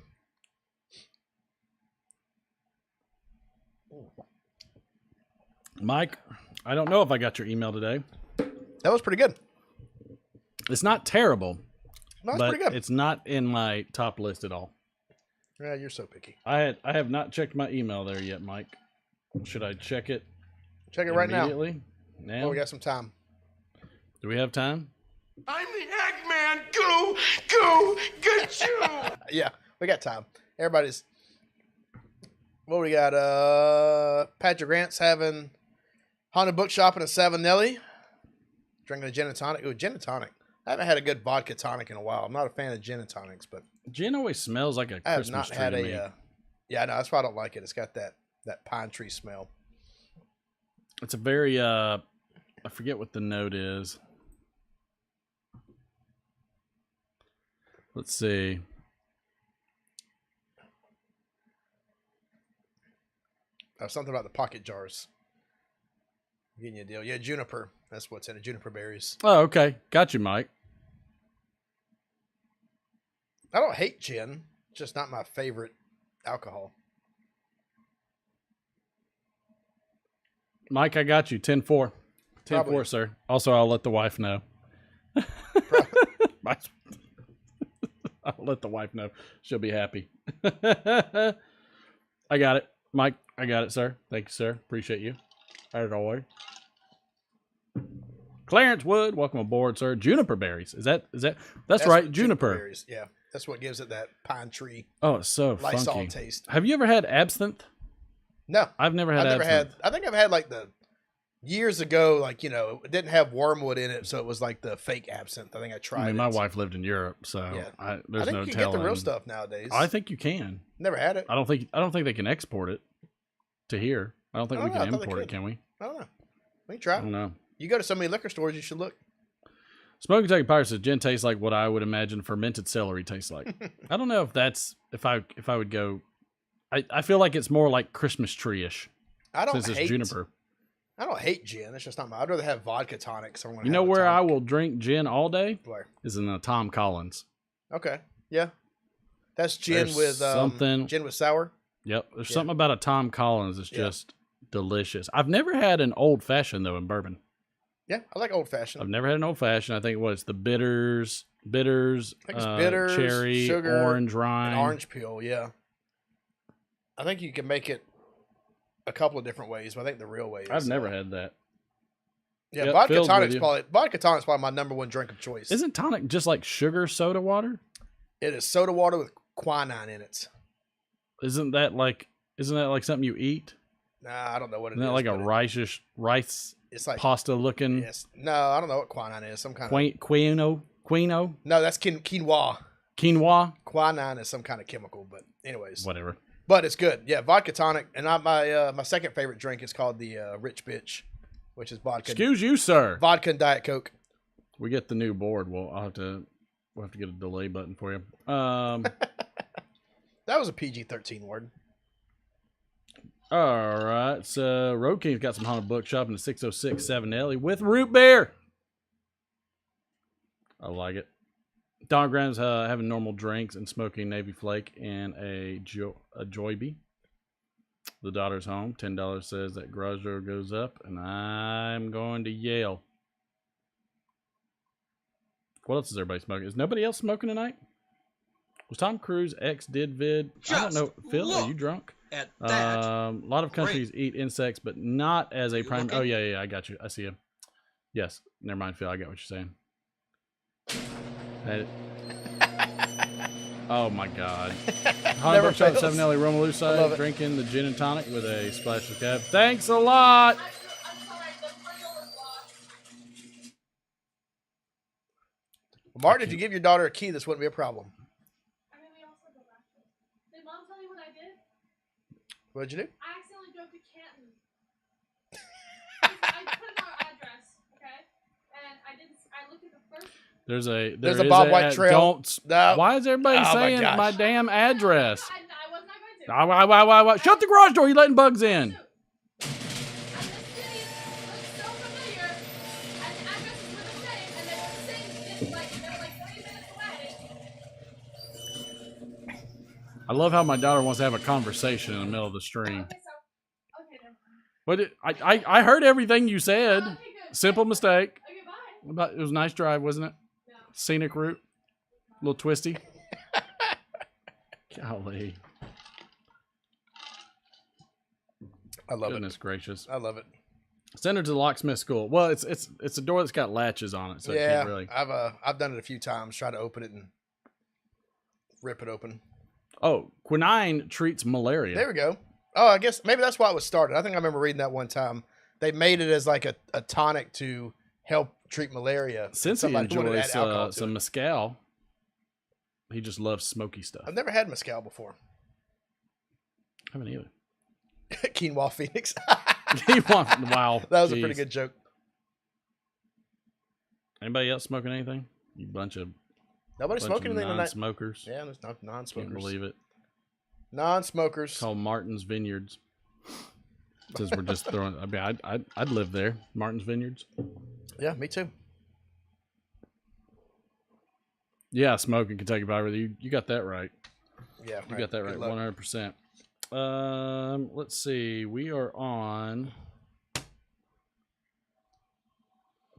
S1: Mike, I don't know if I got your email today.
S2: That was pretty good.
S1: It's not terrible.
S2: No, it's
S1: but
S2: pretty good.
S1: It's not in my top list at all.
S2: Yeah, you're so picky.
S1: I have not checked my email there yet, Mike. Should I check it?
S2: Check it right now.
S1: Immediately. Now.
S2: Oh, we got some time.
S1: Do we have time?
S4: I'm the Eggman. Go, get you.
S2: Yeah, we got time. Everybody's. What we got? Patrick Grant's having Haunted Bookshop and a Savinelli. Drinking a gin and tonic. Ooh, gin and tonic. I haven't had a good vodka tonic in a while. I'm not a fan of gin and tonics, but
S1: Gin always smells like a
S2: I have
S1: Christmas
S2: not
S1: tree
S2: had
S1: to me.
S2: yeah, no, that's why I don't like it. It's got that pine tree smell.
S1: It's a very I forget what the note is. Let's see.
S2: Something about the pocket jars. Getting you a deal. Yeah, juniper. That's what's in it. Juniper berries.
S1: Oh, okay. Got you, Mike.
S2: I don't hate gin. It's just not my favorite alcohol.
S1: Mike, I got you. 10-4. 10-4, sir. Also, I'll let the wife know. I'll let the wife know. She'll be happy. I got it. Mike, I got it, sir. Thank you, sir. Appreciate you. As always. Clarence Wood, welcome aboard, sir. Juniper berries. That's right, juniper.
S2: Berries. Yeah. That's what gives it that pine tree.
S1: Oh, it's so
S2: Lysol
S1: funky.
S2: taste.
S1: Have you ever had absinthe?
S2: No.
S1: I've never had absinthe.
S2: I think I've had like the years ago, like, it didn't have wormwood in it, so it was like the fake absinthe. I think I tried
S1: I mean,
S2: it.
S1: my wife lived in Europe, so
S2: Yeah.
S1: there's
S2: I think
S1: no
S2: you can
S1: telling.
S2: get the real stuff nowadays.
S1: I think you can.
S2: Never had it.
S1: I don't think they can export it to here. I don't think we can import it, can we?
S2: I don't know. We can try.
S1: I don't know.
S2: You go to so many liquor stores, you should look.
S1: Smoking Kentucky Pirate says gin tastes like what I would imagine fermented celery tastes like. I don't know if that's if I would go. I feel like it's more like Christmas tree-ish.
S2: I don't
S1: since
S2: hate
S1: it's juniper.
S2: I don't hate gin. It's just not my. I'd rather have vodka tonic. So
S1: You know where I will drink gin all day?
S2: Where?
S1: Is in the Tom Collins.
S2: Okay. Yeah. That's gin
S1: There's
S2: with
S1: something.
S2: Gin with sour.
S1: Yep. There's something about a Tom Collins that's just delicious. I've never had an old fashioned though in bourbon.
S2: Yeah, I like old fashioned.
S1: I've never had an old fashioned. I think it's the bitters,
S2: I think it's bitters,
S1: cherry,
S2: sugar,
S1: orange rind,
S2: and orange peel. Yeah. I think you can make it a couple of different ways, but I think the real way is.
S1: I've never had that.
S2: Yeah,
S1: Yep,
S2: vodka
S1: filled
S2: tonic's
S1: with you.
S2: probably my number one drink of choice.
S1: Isn't tonic just like sugar soda water?
S2: It is soda water with quinine in it.
S1: Isn't that like something you eat?
S2: Nah, I don't know what it
S1: Isn't
S2: is.
S1: that like a
S2: but
S1: rice
S2: it's like
S1: pasta looking?
S2: Yes. No, I don't know what quinine is. Some kind of
S1: Quinoa?
S2: No, that's quinoa.
S1: Quinoa?
S2: Quinine is some kind of chemical, but anyways.
S1: Whatever.
S2: But it's good. Yeah, vodka tonic. And my second favorite drink is called the Rich Bitch, which is vodka.
S1: Excuse you, sir.
S2: Vodka and Diet Coke.
S1: We get the new board. We'll have to get a delay button for you.
S2: That was a PG-13 word.
S1: All right. So Road King's got some Haunted Bookshop in the 606 7L with root beer. I like it. Don Graham's having normal drinks and smoking Navy Flake and a Joyby. The daughter's home. $10 says that garage door goes up, and I'm going to Yale. What else is everybody smoking? Is nobody else smoking tonight? Was Tom Cruise X did vid? I don't know. Phil, are you drunk?
S8: At that,
S1: A lot of countries eat insects, but not as a prime. Oh yeah, I got you. I see you. Yes, never mind, Phil. I got what you're saying. Oh my God! Haunted Bookshop 7L Romalusa drinking the gin and tonic with a splash of cab. Thanks a lot.
S2: Martin, if you give your daughter a key, this wouldn't be a problem.
S9: Did Mom tell you what I did?
S2: What'd you do?
S9: I accidentally drove to Canton. I put in our address, okay? And I looked at the first.
S2: There's a Bob White trail.
S1: Why is everybody saying
S2: my
S1: my damn address?
S9: I was not going to.
S1: Why? Shut the garage door. You're letting bugs in.
S9: And this city looks so familiar. And the addresses were the same. And they were the same. They were like 3 minutes away.
S1: I love how my daughter wants to have a conversation in the middle of the stream.
S9: Okay, never mind.
S1: But I heard everything you said.
S9: Okay, good.
S1: Simple mistake.
S9: Okay, bye.
S1: But it was a nice drive, wasn't it?
S9: No.
S1: Scenic route. A little twisty. Golly.
S2: I love
S1: Goodness gracious.
S2: I love it.
S1: Send her to the locksmith school. Well, it's a door that's got latches on it, so it can't really.
S2: I've done it a few times. Try to open it and rip it open.
S1: Oh, quinine treats malaria.
S2: There we go. Oh, I guess maybe that's why it was started. I think I remember reading that one time. They made it as like a tonic to help treat malaria.
S1: Since he enjoys some mezcal, he just loves smoky stuff.
S2: I've never had mezcal before.
S1: I haven't either.
S2: Quinoa Phoenix.
S1: Wow.
S2: That was a pretty good joke.
S1: Anybody else smoking anything? You bunch of
S2: Nobody smoking anything tonight.
S1: Non-smokers.
S2: Yeah, there's no non-smokers.
S1: Can't believe it.
S2: Non-smokers.
S1: It's called Martin's Vineyards. Since we're just throwing, I mean, I'd live there. Martin's Vineyards.
S2: Yeah, me too.
S1: Yeah, smoking Kentucky Fried. You got that right.
S2: Yeah,
S1: you got that right. 100%. Let's see. We are on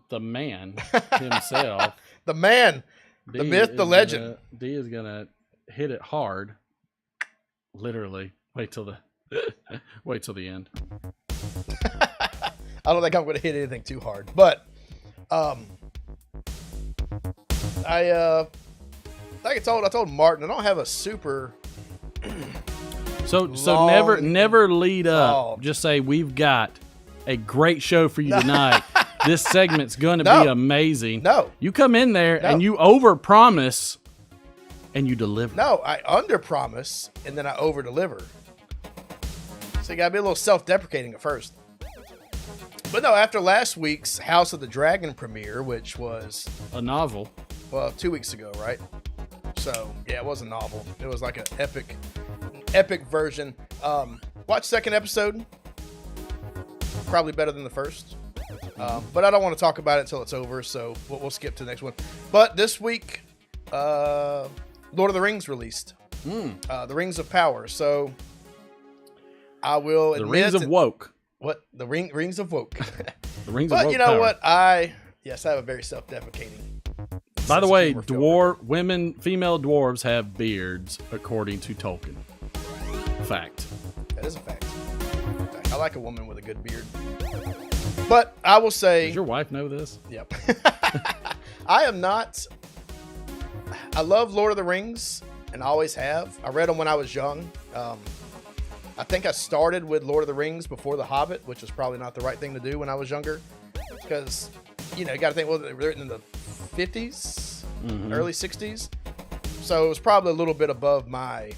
S1: the man himself.
S2: The man, the myth, the legend.
S1: D is gonna hit it hard. Literally. Wait till the end.
S2: I don't think I'm going to hit anything too hard, but I told Martin I don't have a super.
S1: So
S2: long
S1: never lead up.
S2: involved.
S1: Just say we've got a great show for you tonight. This segment's going to be amazing.
S2: No.
S1: You come in there and you overpromise and you deliver.
S2: No, I underpromise and then I overdeliver. So you got to be a little self-deprecating at first. But no, after last week's House of the Dragon premiere, which was
S1: a novel.
S2: Well, 2 weeks ago, right? So yeah, it was a novel. It was like an epic version. Watch second episode. Probably better than the first. But I don't want to talk about it until it's over, so we'll skip to the next one. But this week, Lord of the Rings released. The Rings of Power. So I will admit...
S1: The Rings of Woke.
S2: What? The Rings of Woke.
S1: The Rings of Woke.
S2: But you know
S1: power.
S2: what? I have a very self-deprecating.
S1: By the way, female dwarves have beards, according to Tolkien. Fact.
S2: That is a fact. I like a woman with a good beard. But I will say...
S1: Does your wife know this?
S2: Yep. I am not... I love Lord of the Rings, and always have. I read them when I was young. I think I started with Lord of the Rings before The Hobbit, which was probably not the right thing to do when I was younger. Because, you got to think, well, they were written in the 50s, early 60s. So it was probably a little bit above my...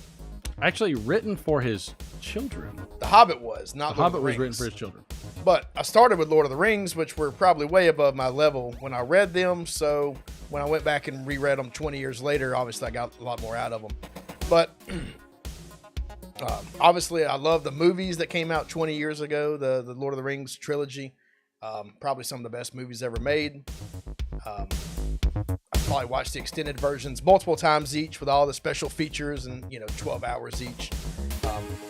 S1: Actually written for his children.
S2: The Hobbit was, not
S1: The
S2: Lord
S1: Hobbit
S2: of the
S1: was
S2: Rings.
S1: written for his children.
S2: But I started with Lord of the Rings, which were probably way above my level when I read them. So when I went back and reread them 20 years later, obviously I got a lot more out of them. But obviously I love the movies that came out 20 years ago, the Lord of the Rings trilogy. Probably some of the best movies ever made. I probably watched the extended versions multiple times each with all the special features and, 12 hours each.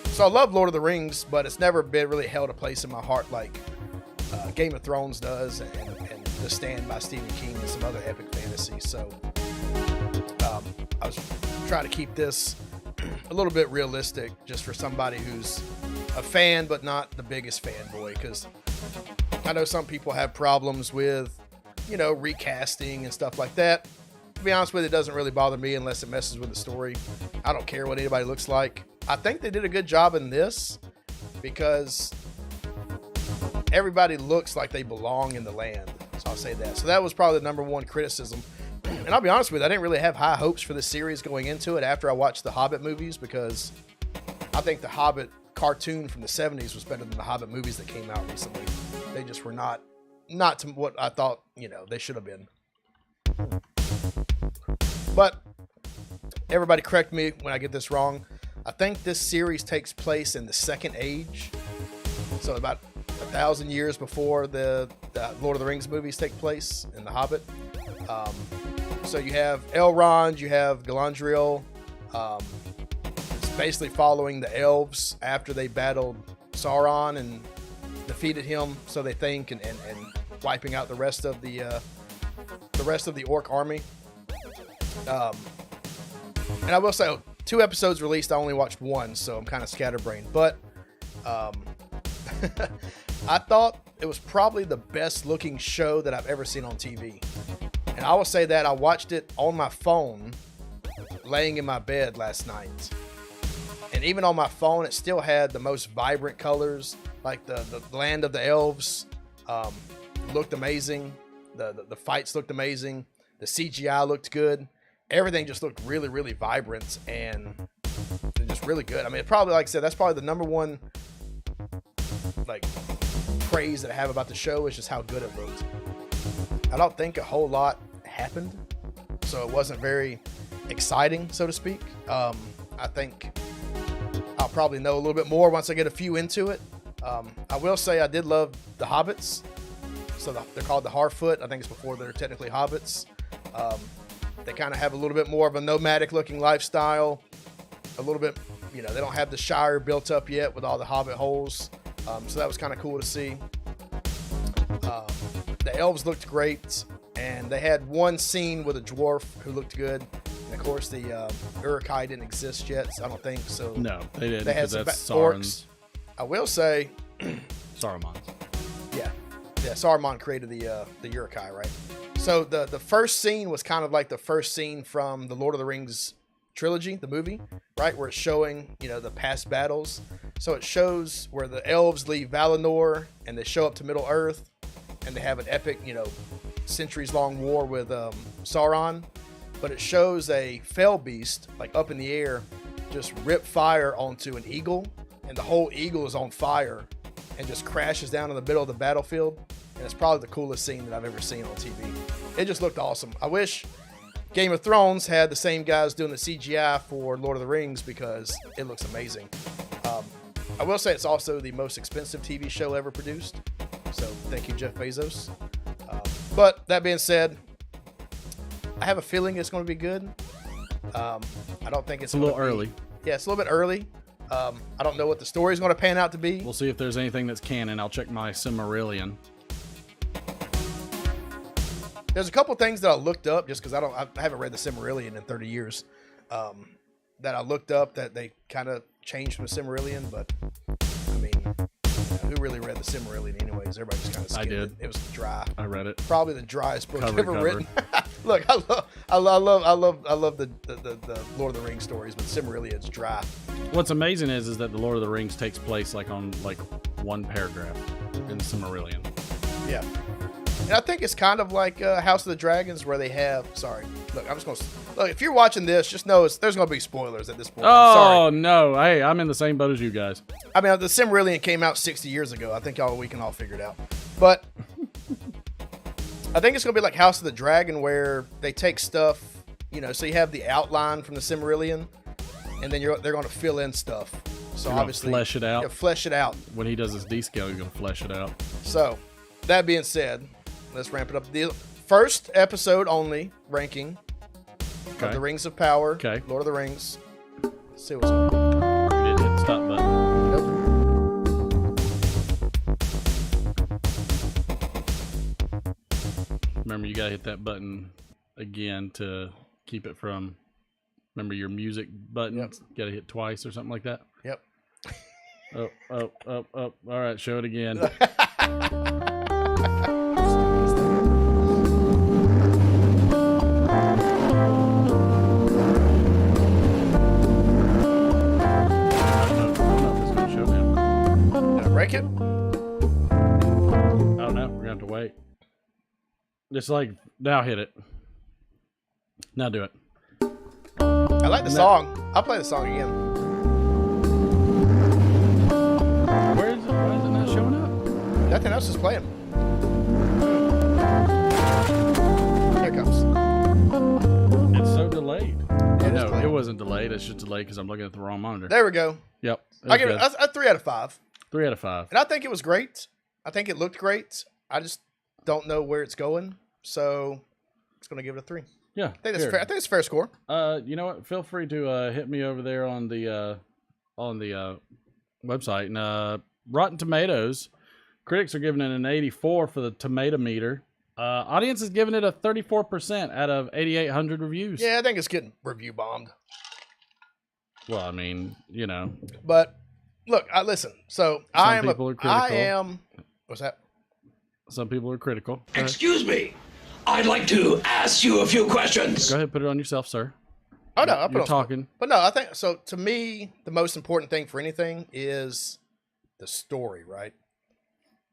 S2: So I love Lord of the Rings, but it's never been really held a place in my heart like Game of Thrones does and The Stand by Stephen King and some other epic fantasy. So I was trying to keep this a little bit realistic just for somebody who's a fan but not the biggest fanboy, because I know some people have problems with, recasting and stuff like that. To be honest with you, it doesn't really bother me unless it messes with the story. I don't care what anybody looks like. I think they did a good job in this because everybody looks like they belong in the land. So I'll say that. So that was probably the number one criticism. And I'll be honest with you, I didn't really have high hopes for this series going into it after I watched the Hobbit movies, because I think the Hobbit cartoon from the 70s was better than the Hobbit movies that came out recently. They just were not to what I thought, they should have been. But everybody correct me when I get this wrong. I think this series takes place in the Second Age. So about 1,000 years before the Lord of the Rings movies take place in The Hobbit. So you have Elrond, you have Galadriel. It's basically following the elves after they battled Sauron and defeated him, so they think, and wiping out the rest of the orc army. And I will say, 2 episodes released, I only watched 1, so I'm kind of scatterbrained. But I thought it was probably the best looking show that I've ever seen on TV. And I will say that I watched it on my phone laying in my bed last night. And even on my phone, it still had the most vibrant colors, like the land of the elves looked amazing. The fights looked amazing. The CGI looked good. Everything just looked really, really vibrant and just really good. I mean, it probably, like I said, that's probably the number one like praise that I have about the show is just how good it looked. I don't think a whole lot happened, so it wasn't very exciting, so to speak. I think I'll probably know a little bit more once I get a few into it. I will say I did love the hobbits. So they're called the Harfoot. I think it's before they're technically hobbits. They kind of have a little bit more of a nomadic looking lifestyle. A little bit, they don't have the Shire built up yet with all the hobbit holes. So that was kind of cool to see. The elves looked great. And they had one scene with a dwarf who looked good. And of course, the Uruk-hai didn't exist yet, so I don't think so.
S1: No, they didn't.
S2: They had some
S1: that's
S2: orcs. I will say,
S1: Saruman.
S2: Yeah, Saruman created the Uruk-hai, right? So the first scene was kind of like the first scene from the Lord of the Rings trilogy, the movie, right? Where it's showing, the past battles. So it shows where the elves leave Valinor and they show up to Middle Earth and they have an epic, centuries-long war with Sauron. But it shows a fell beast, like up in the air, just rip fire onto an eagle, and the whole eagle is on fire and just crashes down in the middle of the battlefield. And it's probably the coolest scene that I've ever seen on TV. It just looked awesome. I wish Game of Thrones had the same guys doing the CGI for Lord of the Rings because it looks amazing. I will say it's also the most expensive TV show ever produced. So thank you, Jeff Bezos. But that being said, I have a feeling it's going to be good. I don't think it's
S1: a little early.
S2: Yeah, it's a little bit early. I don't know what the story is going to pan out to be.
S1: We'll see if there's anything that's canon. I'll check my Silmarillion.
S2: There's a couple things that I looked up just because I haven't read the Silmarillion in 30 years. That I looked up that they kind of changed from the Silmarillion, but I mean, who really read the Silmarillion anyways? Everybody just kind of skimmed it. It was dry.
S1: I read it.
S2: Probably the driest book
S1: Cover
S2: ever written. Look, I love the Lord of the Rings stories, but Silmarillion's dry.
S1: What's amazing is that the Lord of the Rings takes place on one paragraph in the Silmarillion.
S2: Yeah. And I think it's kind of like House of the Dragons where they have... Sorry. Look, I'm just going to... Look, if you're watching this, just know there's going to be spoilers at this point.
S1: Oh, no. Hey, I'm in the same boat as you guys.
S2: I mean, the Silmarillion came out 60 years ago. I think we can all figure it out. But I think it's going to be like House of the Dragon where they take stuff, so you have the outline from the Silmarillion, and then they're going to fill in stuff. So
S1: You're
S2: obviously...
S1: flesh it out.
S2: Yeah, flesh it out.
S1: When he does his D-scale, you're going to flesh it out.
S2: So, that being said... Let's ramp it up. The first episode only ranking of the Rings of Power.
S1: Okay.
S2: Lord of the Rings. Let's see what's going on.
S1: You didn't hit the stop button. Nope. Remember, you got to hit that button again to keep it from... Remember your music button?
S2: Yep.
S1: Got to hit twice or something like that?
S2: Yep.
S1: Oh. All right, show it again.
S2: Break it?
S1: Oh no, we're gonna have to wait. Just now hit it. Now do it.
S2: I like the song. I'll play the song again.
S1: Why is it not showing up?
S2: Nothing else is playing. Here it comes.
S1: It's so delayed. No,
S2: delayed.
S1: it wasn't delayed. It's just delayed because I'm looking at the wrong monitor.
S2: There we go.
S1: Yep.
S2: I give it a 3 out of 5.
S1: 3 out of 5.
S2: And I think it was great. I think it looked great. I just don't know where it's going. So it's going to give it a 3.
S1: Yeah.
S2: I think that's fair. I think it's a fair score.
S1: You know what? Feel free to hit me over there on the website. And Rotten Tomatoes, critics are giving it an 84 for the tomato meter. Audience is giving it a 34% out of 8,800 reviews.
S2: Yeah, I think it's getting review bombed.
S1: Well, I mean,
S2: But Look, listen. So
S1: people are
S2: I
S1: critical.
S2: am. What's that?
S1: Some people are critical. Go ahead.
S8: Excuse me. I'd like to ask you a few questions.
S1: Go ahead, put it on yourself, sir.
S2: Oh no,
S1: You're talking.
S2: But no, I think so. To me, the most important thing for anything is the story, right?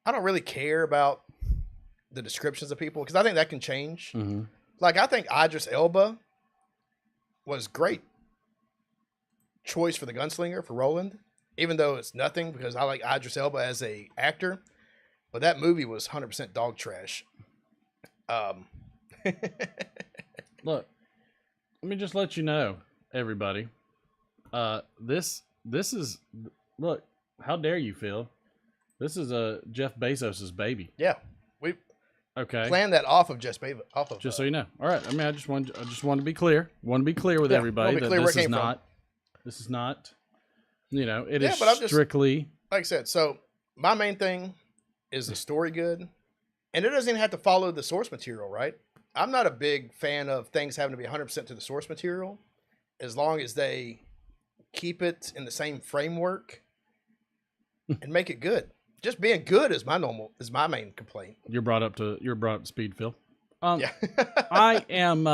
S2: I don't really care about the descriptions of people because I think that can change.
S1: Mm-hmm.
S2: Like I think Idris Elba was great choice for the gunslinger for Roland, even though it's nothing because I like Idris Elba as a actor. But that movie was 100% dog trash.
S1: Look, let me just let you know, everybody. This is look. How dare you, Phil? This is Jeff Bezos's baby.
S2: Yeah, we
S1: Okay.
S2: planned that off of Just
S1: Just so you know. All right. I mean, I just want to be clear. Want to be clear with
S2: Yeah,
S1: everybody
S2: wanna be
S1: that
S2: clear where
S1: this
S2: it
S1: is
S2: came from.
S1: not. This is not. You know, it
S2: Yeah,
S1: is
S2: but I'm just-
S1: strictly.
S2: like I said. So my main thing is the story good, and it doesn't even have to follow the source material, right? I'm not a big fan of things having to be 100% to the source material, as long as they keep it in the same framework and make it good. Just being good is my main complaint.
S1: You're brought up to speed, Phil.
S2: Yeah.
S1: I am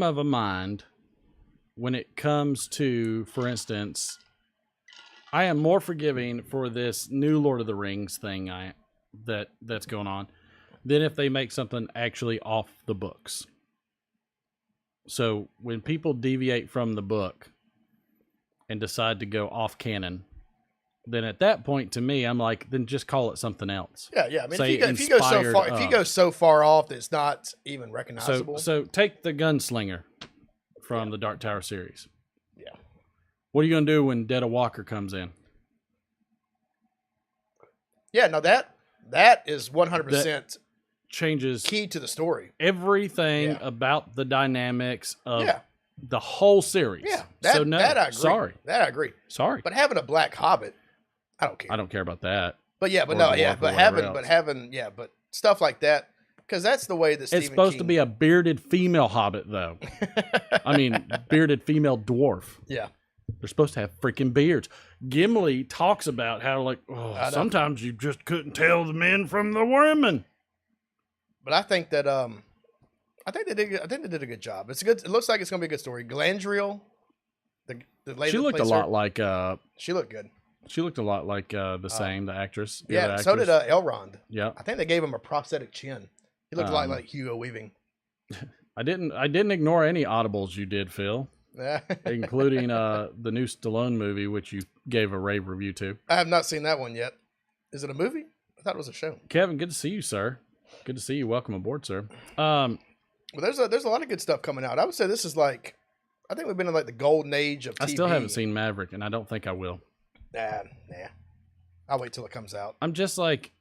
S1: of a mind when it comes to, for instance, I am more forgiving for this new Lord of the Rings thing that's going on than if they make something actually off the books. So when people deviate from the book and decide to go off canon, then at that point, to me, I'm like, then just call it something else.
S2: Yeah. I mean,
S1: Say
S2: if you go so
S1: inspired
S2: far, if you go so far off that it's not even recognizable.
S1: So take the Gunslinger from the Dark Tower series.
S2: Yeah.
S1: What are you going to do when Dead of Walker comes in?
S2: Yeah, no, that is 100%
S1: Changes
S2: key to the story.
S1: everything
S2: Yeah.
S1: about the dynamics of
S2: Yeah.
S1: the whole series.
S2: Yeah,
S1: so no,
S2: that I agree.
S1: sorry.
S2: That I agree.
S1: Sorry.
S2: But having a Black Hobbit, I don't care.
S1: I don't care about that.
S2: But yeah, but
S1: or
S2: no,
S1: the
S2: yeah,
S1: Walk or
S2: but
S1: whatever
S2: having, but stuff like that, because that's the way that Stephen
S1: It's supposed to
S2: King-
S1: be a bearded female hobbit, though. I mean, bearded female dwarf.
S2: Yeah.
S1: They're supposed to have freaking beards. Gimli talks about how, like,
S2: I know.
S1: sometimes you just couldn't tell the men from the women.
S2: But I think that I think they did a good job. It's good. It looks like it's gonna be a good story. Galadriel, the lady
S1: She
S2: that
S1: looked a
S2: plays
S1: lot
S2: her,
S1: like
S2: she looked good.
S1: the actress. the
S2: Yeah,
S1: other
S2: so did
S1: actress.
S2: Elrond.
S1: Yeah.
S2: I think they gave him a prosthetic chin. He looked a lot
S1: Um,
S2: like Hugo Weaving.
S1: I didn't ignore any audibles you did, Phil,
S2: Yeah.
S1: including the new Stallone movie, which you gave a rave review to.
S2: I have not seen that one yet. Is it a movie? I thought it was a show.
S1: Kevin, good to see you, sir. Good to see you. Welcome aboard, sir.
S2: Well, there's a lot of good stuff coming out. I would say this is like, I think we've been in like the golden age of TV.
S1: I still haven't seen Maverick, and I don't think I will.
S2: Nah. I'll wait till it comes out.
S1: I'm just like,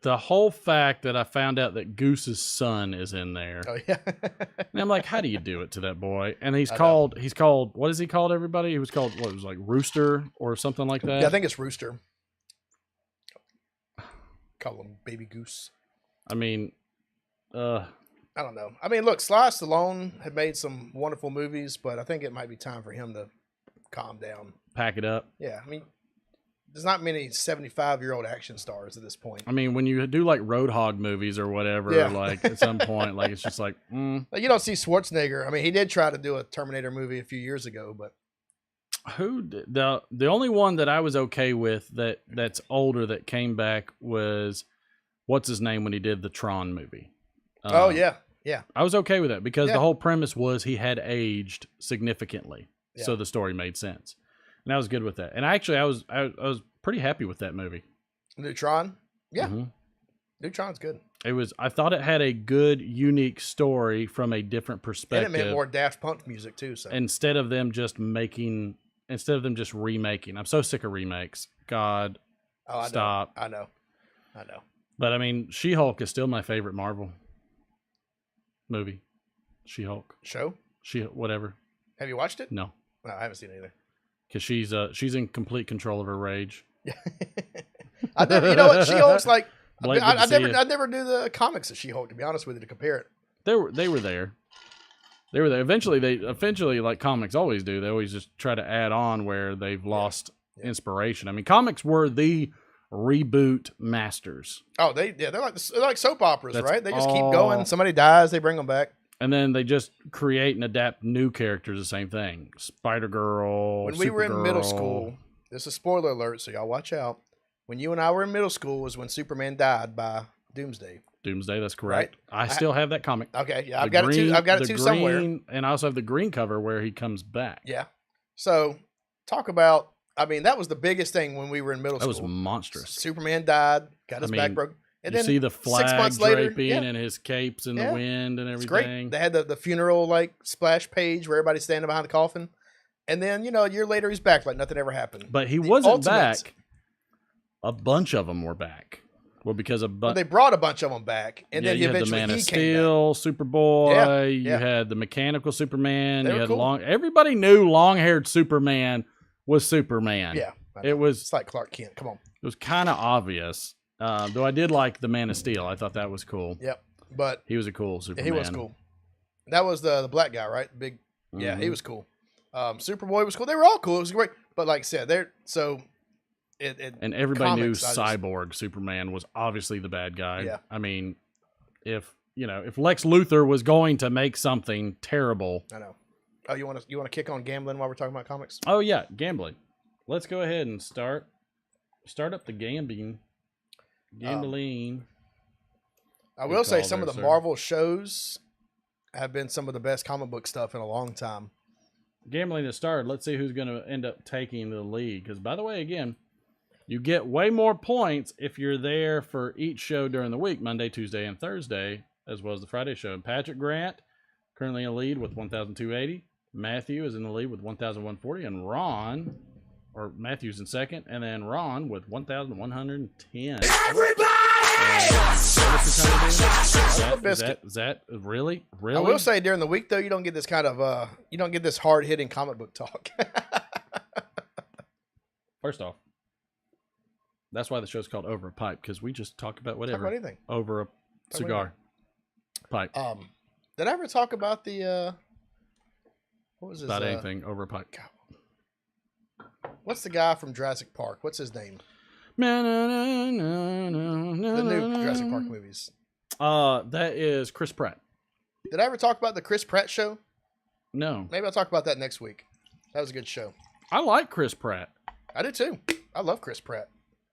S1: the whole fact that I found out that Goose's son is in there.
S2: Oh yeah.
S1: And I'm like, how do you do it to that boy? And he's
S2: I know.
S1: called, what is he called, everybody? He was called, what, it was like Rooster or something like that?
S2: Yeah, I think it's Rooster. Call him Baby Goose.
S1: I mean,
S2: I don't know. I mean, look, Sly Stallone had made some wonderful movies, but I think it might be time for him to calm down.
S1: pack it up.
S2: Yeah, I mean, there's not many 75-year-old action stars at this point.
S1: I mean, when you do like Roadhog movies or whatever,
S2: Yeah.
S1: like at some point, like it's just like,
S2: Like, you don't see Schwarzenegger. I mean, he did try to do a Terminator movie a few years ago, but
S1: the only one that I was okay with that's older that came back was what's his name when he did the Tron movie.
S2: oh yeah,
S1: I was okay with that because
S2: Yeah.
S1: the whole premise was he had aged significantly, so
S2: Yeah.
S1: the story made sense, and I was good with that. And actually, I was pretty happy with that movie.
S2: Neutron. Yeah,
S1: Mhm.
S2: Neutron's good.
S1: It was. I thought it had a good, unique story from a different
S2: And
S1: perspective.
S2: it meant more Daft Punk music too. So
S1: Instead of them just remaking. I'm so sick of remakes. God,
S2: oh, I
S1: stop.
S2: I know.
S1: But I mean, She-Hulk is still my favorite Marvel movie. She-Hulk.
S2: Show.
S1: Whatever.
S2: Have you watched it?
S1: No,
S2: No, I haven't seen it either.
S1: because she's in complete control of her rage.
S2: I never, you know what? She-Hulk's like.
S1: Blake,
S2: I
S1: good to see
S2: never,
S1: you.
S2: I never knew the comics of She-Hulk. To be honest with you, to compare it.
S1: They were there. They were there. Eventually, like comics always do, they always just try to add on where they've lost inspiration. I mean, comics were the reboot masters.
S2: Oh, they're like soap operas,
S1: That's
S2: right? They just keep
S1: all-
S2: going. Somebody dies, they bring them back.
S1: And then they just create and adapt new characters, the same thing. Spider-Girl,
S2: When we were in middle
S1: Supergirl.
S2: school, this is spoiler alert, so y'all watch out. When you and I were in middle school was when Superman died by Doomsday.
S1: Doomsday, that's correct. I still have that comic.
S2: Okay, yeah,
S1: The
S2: I've got it too. I've got it
S1: the
S2: too somewhere.
S1: green- And I also have the green cover where he comes back.
S2: Yeah. So talk about. I mean, that was the biggest thing when we were in middle
S1: That
S2: school.
S1: was monstrous.
S2: Superman died, got his back
S1: mean,
S2: broken, and
S1: You
S2: then
S1: see the
S2: 6
S1: flag
S2: months later,
S1: draping
S2: yeah,
S1: and his capes in
S2: Yeah.
S1: the wind and
S2: it's
S1: everything.
S2: great. They had the funeral like splash page where everybody's standing behind the coffin, and then a year later he's back like nothing ever happened.
S1: But he
S2: The
S1: wasn't
S2: Ultimates-
S1: back. A bunch of them were back. Well, because a
S2: Well,
S1: bunch.
S2: they brought a bunch of them back, and then
S1: you had the
S2: eventually
S1: Man
S2: he
S1: of
S2: came back.
S1: Steel, Superboy.
S2: Yeah,
S1: You
S2: yeah.
S1: had the mechanical Superman.
S2: They
S1: You
S2: were
S1: had
S2: cool.
S1: Everybody knew long-haired Superman was Superman.
S2: Yeah, I know.
S1: It was.
S2: It's like Clark Kent. Come on.
S1: It was kind of obvious. Though I did like the Man of Steel. I thought that was cool.
S2: Yep. But
S1: He was a cool
S2: yeah,
S1: Superman.
S2: he was cool. That was the black guy, right? Big. Yeah, he
S1: Mhm.
S2: was cool. Superboy was cool. They were all cool. It was great. But like I said, they're so.
S1: And everybody knew
S2: comics, I just-
S1: Cyborg Superman was obviously the bad guy.
S2: Yeah.
S1: I mean, if Lex Luthor was going to make something terrible.
S2: I know. Oh, you want to kick on gambling while we're talking about comics?
S1: Oh yeah, gambling. Let's go ahead and start up the gambling.
S2: I
S1: Good
S2: will say
S1: call
S2: some
S1: there,
S2: of the
S1: sir.
S2: Marvel shows have been some of the best comic book stuff in a long time.
S1: Gambling has started. Let's see who's going to end up taking the lead. Because by the way, again, you get way more points if you're there for each show during the week, Monday, Tuesday, and Thursday, as well as the Friday show. And Patrick Grant currently in the lead with 1,280. Matthew is in the lead with 1,140, and Matthew's in second, and then Ron with 1,110. Is that really?
S2: I will say during the week though, you don't get this kind of you don't get this hard hitting comic book talk.
S1: First off, that's why the show's called Over a Pipe, because we just talk about
S2: Talk
S1: whatever
S2: about anything.
S1: over a cigar pipe.
S2: Did I ever talk about the what was his
S1: About anything over a pipe.
S2: What's the guy from Jurassic Park? What's his name?
S1: The
S2: The new Jurassic Park movies.
S1: That is Chris Pratt.
S2: Did I ever talk about the Chris Pratt show?
S1: No,
S2: Maybe I'll talk about that next week. That was a good show.
S1: I like Chris Pratt.
S2: I do too. I love Chris Pratt.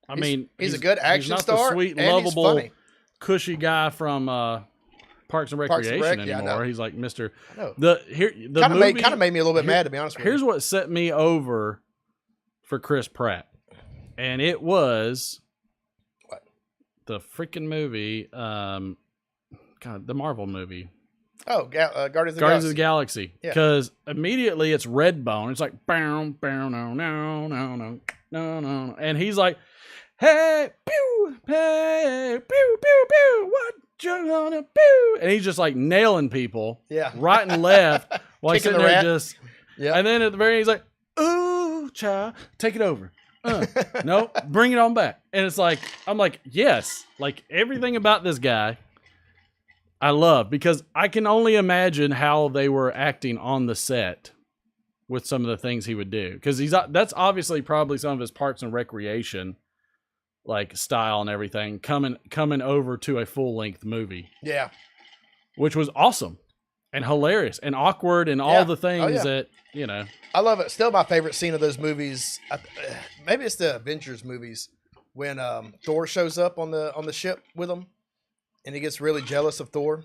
S1: I mean,
S2: he's a good action
S1: not
S2: star,
S1: the sweet,
S2: and he's
S1: lovable,
S2: funny.
S1: cushy guy from Parks and
S2: Parks
S1: Recreation
S2: and Rec, yeah, I
S1: anymore.
S2: know.
S1: He's like Mr.
S2: I know.
S1: The
S2: Kind
S1: movie
S2: of made me a little bit mad, to be honest with you.
S1: Here's what set me over for Chris Pratt, and it was
S2: What?
S1: the freaking movie. God, the Marvel movie,
S2: Oh, Guardians of the
S1: Guardians of the
S2: Galaxy.
S1: Galaxy.
S2: Yeah.
S1: Because immediately it's Redbone. It's like bow, bow, no, no, no, no, no, no, and he's like, "Hey, pew, hey, pew, pew, pew, what you gonna pew?" And he's just like nailing people,
S2: Yeah.
S1: right and left, while he's
S2: Kicking
S1: sitting
S2: the
S1: there
S2: rat.
S1: just.
S2: Yeah.
S1: And then at the very end, he's like, "Ooh, child, take it over." No, bring it on back. And it's like, I'm like, yes, like everything about this guy, I love, because I can only imagine how they were acting on the set with some of the things he would do. Because that's obviously probably some of his Parks and Recreation like style and everything coming over to a full length movie,
S2: Yeah.
S1: which was awesome and hilarious and awkward and all
S2: Yeah.
S1: the things
S2: Oh, yeah.
S1: that
S2: I love it. Still my favorite scene of those movies. Maybe it's the Avengers movies when Thor shows up on the ship with him, and he gets really jealous of Thor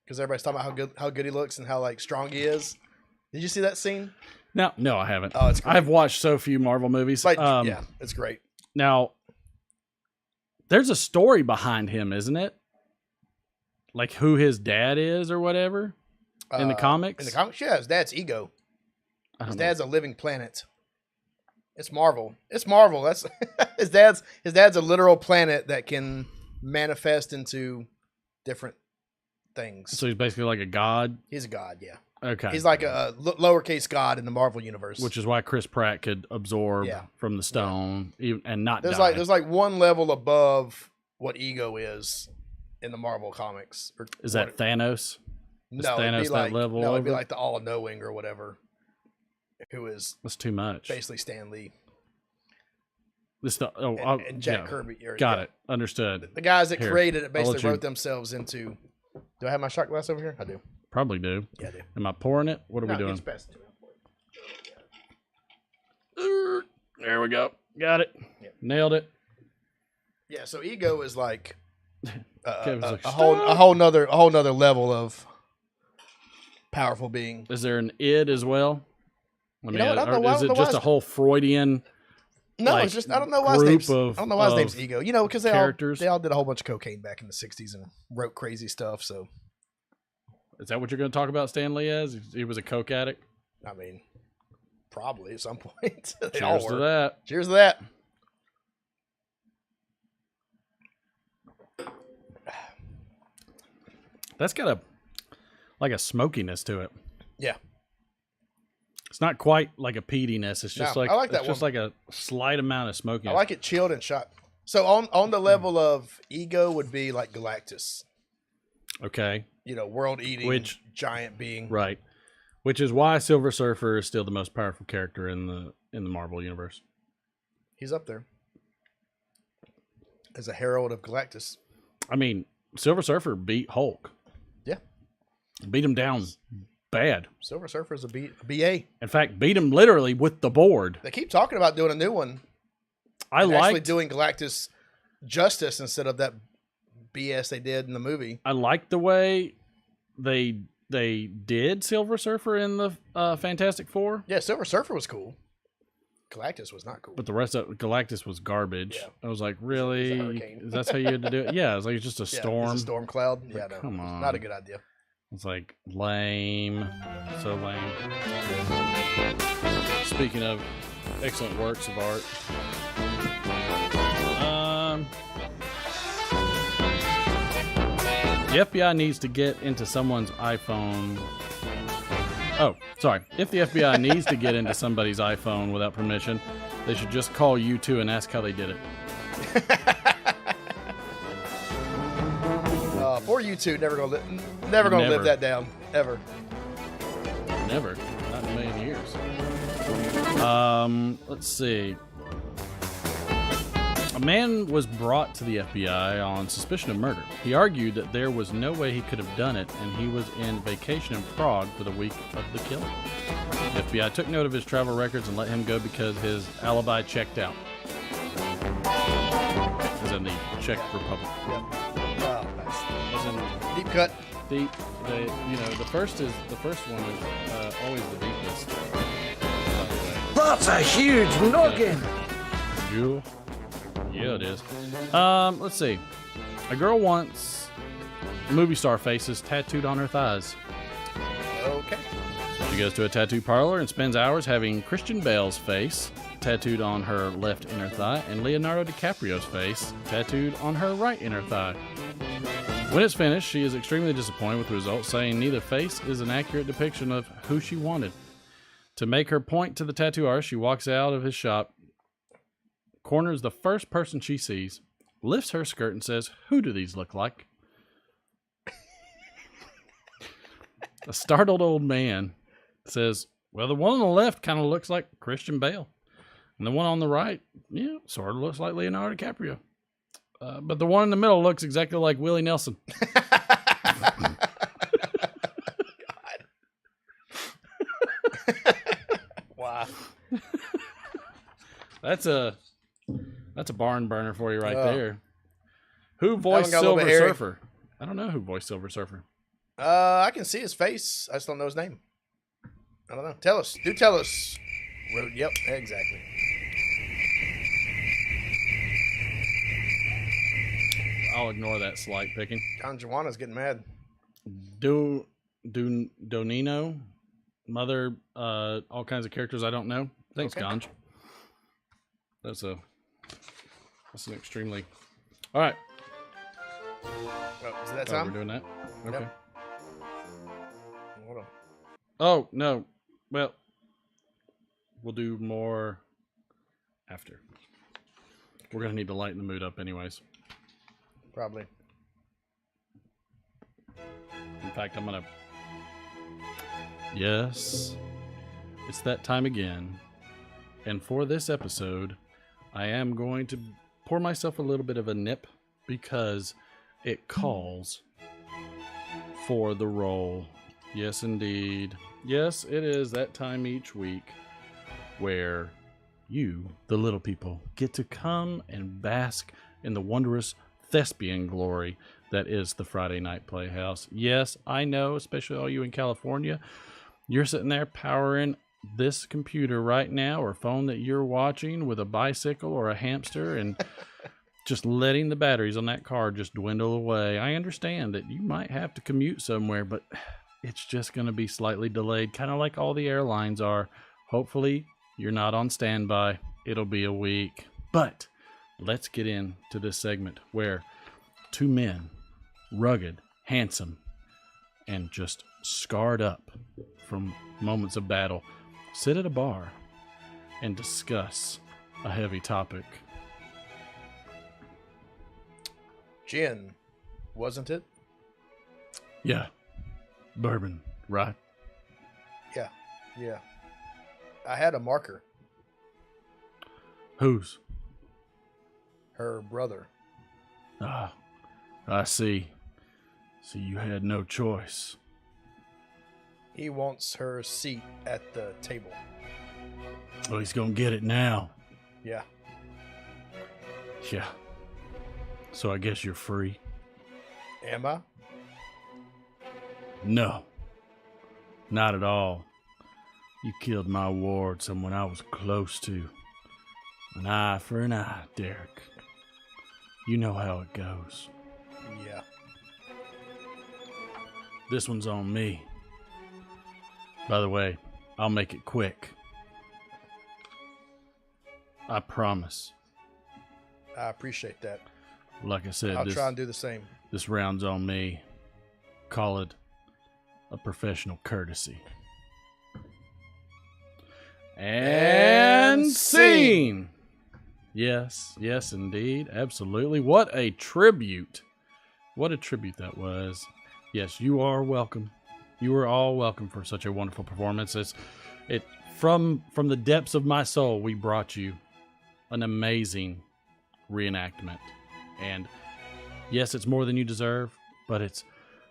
S2: because everybody's talking about how good he looks and how like strong he is. Did you see that scene?
S1: No, I haven't.
S2: Oh, it's great.
S1: I've watched so few Marvel movies.
S2: Like, yeah, it's great.
S1: Now, there's a story behind him, isn't it? Like who his dad is or whatever in the comics?
S2: In the comics, yeah, his dad's Ego.
S1: I
S2: His
S1: don't know.
S2: dad's a living planet. It's Marvel. It's Marvel. That's his dad's a literal planet that can manifest into different things.
S1: So he's basically like a god.
S2: He's a god, yeah.
S1: Okay.
S2: He's like a lowercase god in the Marvel universe.
S1: Which is why Chris Pratt could absorb
S2: Yeah.
S1: from the stone and not
S2: there's
S1: die.
S2: like one level above what Ego is in the Marvel comics.
S1: Is that Thanos?
S2: No,
S1: Thanos
S2: it'd be like
S1: that level
S2: no, it'd be
S1: over?
S2: like the all knowing or whatever, who is
S1: That's too much.
S2: basically Stan Lee
S1: This the
S2: and Jack
S1: yeah.
S2: Kirby.
S1: Got it. Understood.
S2: The guys that
S1: Here,
S2: created it
S1: I'll
S2: basically
S1: let you-
S2: wrote themselves into. Do I have my shot glass over here? I do.
S1: Probably do.
S2: Yeah, I do.
S1: Am I pouring it? What are
S2: No,
S1: we doing?
S2: it's best to.
S1: There we go. Got it.
S2: Yep.
S1: Nailed it.
S2: Yeah, so ego is like
S1: Kevin's
S2: a
S1: like,
S2: whole nother level of powerful being.
S1: Is there an id as well? I
S2: You know what? I don't know why-
S1: is
S2: I don't
S1: it
S2: know why
S1: just a
S2: it's-
S1: whole Freudian?
S2: No,
S1: like,
S2: it's just I don't know why his
S1: group
S2: name's
S1: of-
S2: I don't know why his name's
S1: of
S2: ego. You know, because
S1: characters?
S2: they all did a whole bunch of cocaine back in the '60s and wrote crazy stuff. So
S1: Is that what you're going to talk about Stan Lee as? He was a coke addict.
S2: I mean, probably at some point. They all
S1: Cheers to
S2: were.
S1: that.
S2: Cheers to that.
S1: That's got a smokiness to it.
S2: Yeah.
S1: It's not quite like a peatiness. It's just
S2: No,
S1: like
S2: I like that
S1: it's just like a slight amount of smokiness.
S2: I like it chilled and shot. So on the level of ego would be like Galactus.
S1: Okay.
S2: You know, world eating giant being.
S1: Right. Which is why Silver Surfer is still the most powerful character in the Marvel universe.
S2: He's up there as a herald of Galactus.
S1: I mean, Silver Surfer beat Hulk.
S2: Yeah.
S1: Beat him down bad.
S2: Silver Surfer's a BA.
S1: In fact, beat him literally with the board.
S2: They keep talking about doing a new one.
S1: I
S2: actually
S1: liked
S2: doing Galactus justice instead of that BS they did in the movie.
S1: I liked the way they did Silver Surfer in the Fantastic Four,
S2: Yeah, Silver Surfer was cool. Galactus was not cool.
S1: but the rest of Galactus was garbage.
S2: Yeah.
S1: I was like, really?
S2: hurricane.
S1: That's how you had to do it? Yeah, it was like it's just a
S2: Yeah,
S1: storm.
S2: it's a storm cloud. Yeah, no,
S1: come
S2: it's
S1: on.
S2: not a good idea.
S1: It's like lame, so lame. Speaking of excellent works of art, the FBI needs to get into someone's iPhone. Oh, sorry. If the FBI needs to get into somebody's iPhone without permission, they should just call U2 and ask how they did it.
S2: For you two, never gonna live
S1: Never.
S2: that down ever.
S1: Never. Not in a million years. Let's see. A man was brought to the FBI on suspicion of murder. He argued that there was no way he could have done it, and he was in vacation in Prague for the week of the killing. The FBI took note of his travel records and let him go because his alibi checked out. As in the Czech Republic.
S2: Yep. Wow, nice.
S1: As in
S2: Deep cut.
S1: the the first one is always the deepest.
S3: That's a huge noggin.
S1: Jewel. Yeah, it is. Let's see. A girl wants movie star faces tattooed on her thighs.
S2: Okay.
S1: So she goes to a tattoo parlor and spends hours having Christian Bale's face tattooed on her left inner thigh and Leonardo DiCaprio's face tattooed on her right inner thigh. When it's finished, she is extremely disappointed with the results, saying neither face is an accurate depiction of who she wanted. To make her point to the tattoo artist, she walks out of his shop, corners the first person she sees, lifts her skirt and says, "Who do these look like?" A startled old man says, "Well, the one on the left kind of looks like Christian Bale. And the one on the right, yeah, sort of looks like Leonardo DiCaprio. But the one in the middle looks exactly like Willie Nelson."
S2: Wow.
S1: That's a barn burner for you right
S2: Oh.
S1: there. Who voiced
S2: got a little
S1: Silver
S2: bit hairy.
S1: Surfer? I don't know who voiced Silver Surfer.
S2: I can see his face. I just don't know his name. I don't know. Tell us. Do tell us. Yep, exactly.
S1: I'll ignore that slight picking.
S2: John Joanna's getting mad.
S1: Donino, Mother, all kinds of characters I don't know. Thanks,
S2: Okay.
S1: Ganj. That's an extremely. All right.
S2: Oh, is it that
S1: Oh,
S2: time?
S1: we're doing that. Okay.
S2: Yep. Hold on.
S1: Oh no. Well, we'll do more after. We're gonna need to lighten the mood up, anyways.
S2: Probably.
S1: In fact, I'm gonna Yes, it's that time again. And for this episode, I am going to pour myself a little bit of a nip because it calls for the roll. Yes, indeed. Yes, it is that time each week where you, the little people, get to come and bask in the wondrous thespian glory that is the Friday Night Playhouse. Yes, I know, especially all you in California, you're sitting there powering this computer right now or phone that you're watching with a bicycle or a hamster and just letting the batteries on that car just dwindle away. I understand that you might have to commute somewhere, but it's just going to be slightly delayed, kind of like all the airlines are. Hopefully, you're not on standby. It'll be a week. But let's get into this segment where two men, rugged, handsome, and just scarred up from moments of battle, sit at a bar and discuss a heavy topic.
S2: Gin, wasn't it?
S1: Yeah. Bourbon, right?
S2: Yeah. I had a marker.
S1: Whose?
S2: Her brother.
S1: Ah, I see. So you had no choice.
S2: He wants her seat at the table.
S1: Oh, he's gonna get it now.
S2: Yeah.
S1: Yeah. So I guess you're free?
S2: Am I?
S1: No. Not at all. You killed my ward, someone I was close to. An eye for an eye, Derek. You know how it goes.
S2: Yeah.
S1: This one's on me. By the way, I'll make it quick. I promise.
S2: I appreciate that.
S1: Like I said,
S2: I'll try and do the same.
S1: This round's on me. Call it a professional courtesy. And scene. Yes, indeed. Absolutely. What a tribute. What a tribute that was. Yes, you are welcome. You are all welcome for such a wonderful performance. It from the depths of my soul, we brought you an amazing reenactment. And yes, it's more than you deserve, but it's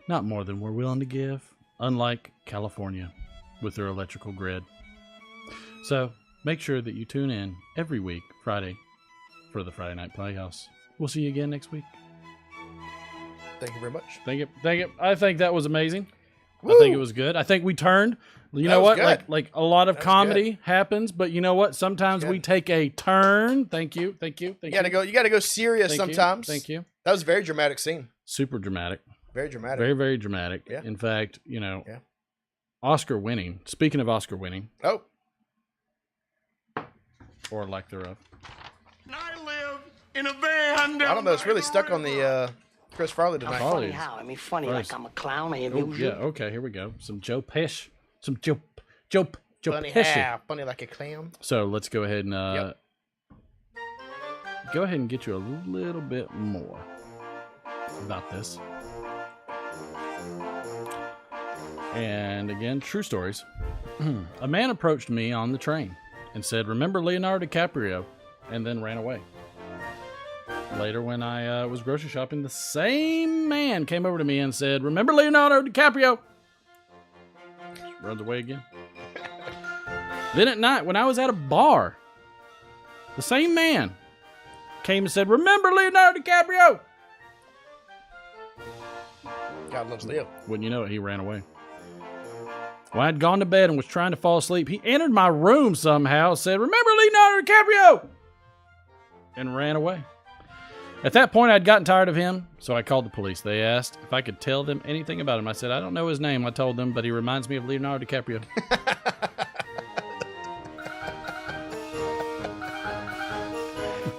S1: not more than we're willing to give, unlike California with their electrical grid. So make sure that you tune in every week, Friday, for the Friday Night Playhouse. We'll see you again next week.
S2: Thank you very much.
S1: Thank you. I think that was amazing.
S2: Woo!
S1: I think it was good. I think we turned. You know what?
S2: Good.
S1: Like a lot of
S2: That was
S1: comedy happens, but you know what? Sometimes we take a turn. Thank you.
S2: You gotta go serious sometimes.
S1: Thank you.
S2: That was a very dramatic scene.
S1: Super dramatic.
S2: Very dramatic.
S1: Very, very dramatic.
S2: Yeah.
S1: In fact, Oscar winning. Speaking of Oscar winning,
S2: Oh,
S1: or lack thereof.
S4: I live in a van.
S2: I don't know. It's really stuck on the Chris Farley tonight.
S1: Farley.
S8: Funny how? I mean, funny
S1: Farley's-
S8: like I'm a clown. I
S1: Oh,
S8: amuse
S1: yeah.
S8: you.
S1: Okay. Here we go. Some Joe Pesci. Some Joe
S2: Funny
S1: Pesci.
S2: how? Funny like a clam.
S1: So let's go ahead and
S2: Yep.
S1: go ahead and get you a little bit more about this. And again, true stories. A man approached me on the train and said, "Remember Leonardo DiCaprio?" and then ran away. Later, when I was grocery shopping, the same man came over to me and said, "Remember Leonardo DiCaprio?" Runs away again. Then at night, when I was at a bar, the same man came and said, "Remember Leonardo DiCaprio?"
S2: God loves Leo.
S1: Wouldn't you know it, he ran away. When I had gone to bed and was trying to fall asleep, he entered my room somehow, said, "Remember Leonardo DiCaprio?" and ran away. At that point, I'd gotten tired of him, so I called the police. They asked if I could tell them anything about him. I said, "I don't know his name." I told them, but he reminds me of Leonardo DiCaprio.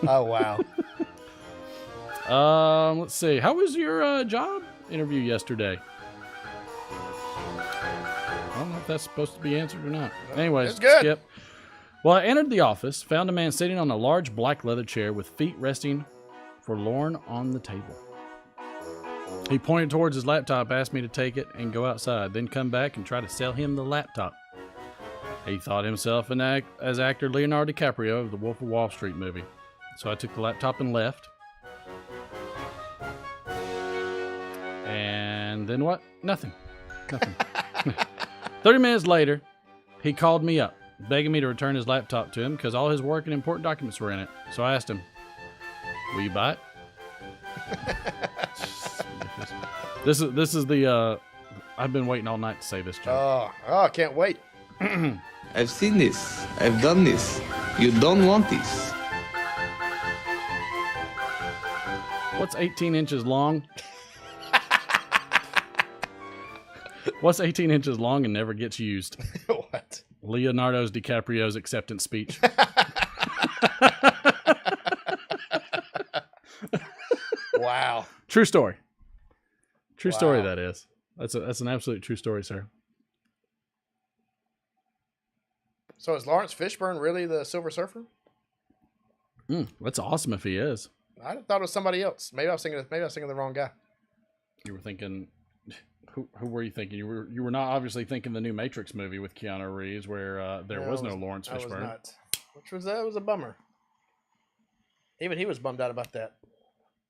S2: Oh, wow.
S1: Let's see. How was your job interview yesterday? I don't know if that's supposed to be answered or not. Anyways,
S2: it's good.
S1: skip. Well, I entered the office, found a man sitting on a large black leather chair with feet resting forlorn on the table. He pointed towards his laptop, asked me to take it and go outside, then come back and try to sell him the laptop. He thought himself as actor Leonardo DiCaprio of the Wolf of Wall Street movie. So I took the laptop and left. And then what? Nothing. 30 minutes later, he called me up, begging me to return his laptop to him because all his work and important documents were in it. So I asked him, will you buy it? This is the I've been waiting all night to say this joke.
S2: Oh, I can't wait.
S10: I've seen this. I've done this. You don't want this.
S1: What's 18 inches long? What's 18 inches long and never gets used?
S2: What?
S1: Leonardo DiCaprio's acceptance speech.
S2: Wow.
S1: True story. True story,
S2: Wow.
S1: that is. That's an absolute true story, sir.
S2: So is Lawrence Fishburne really the Silver Surfer?
S1: That's awesome if he is.
S2: I thought it was somebody else. Maybe I was thinking of the wrong guy.
S1: You were thinking, who were you thinking? You were not obviously thinking the new Matrix movie with Keanu Reeves, where there was no Lawrence
S2: I was
S1: Fishburne.
S2: not. Which was a bummer. Even he was bummed out about that.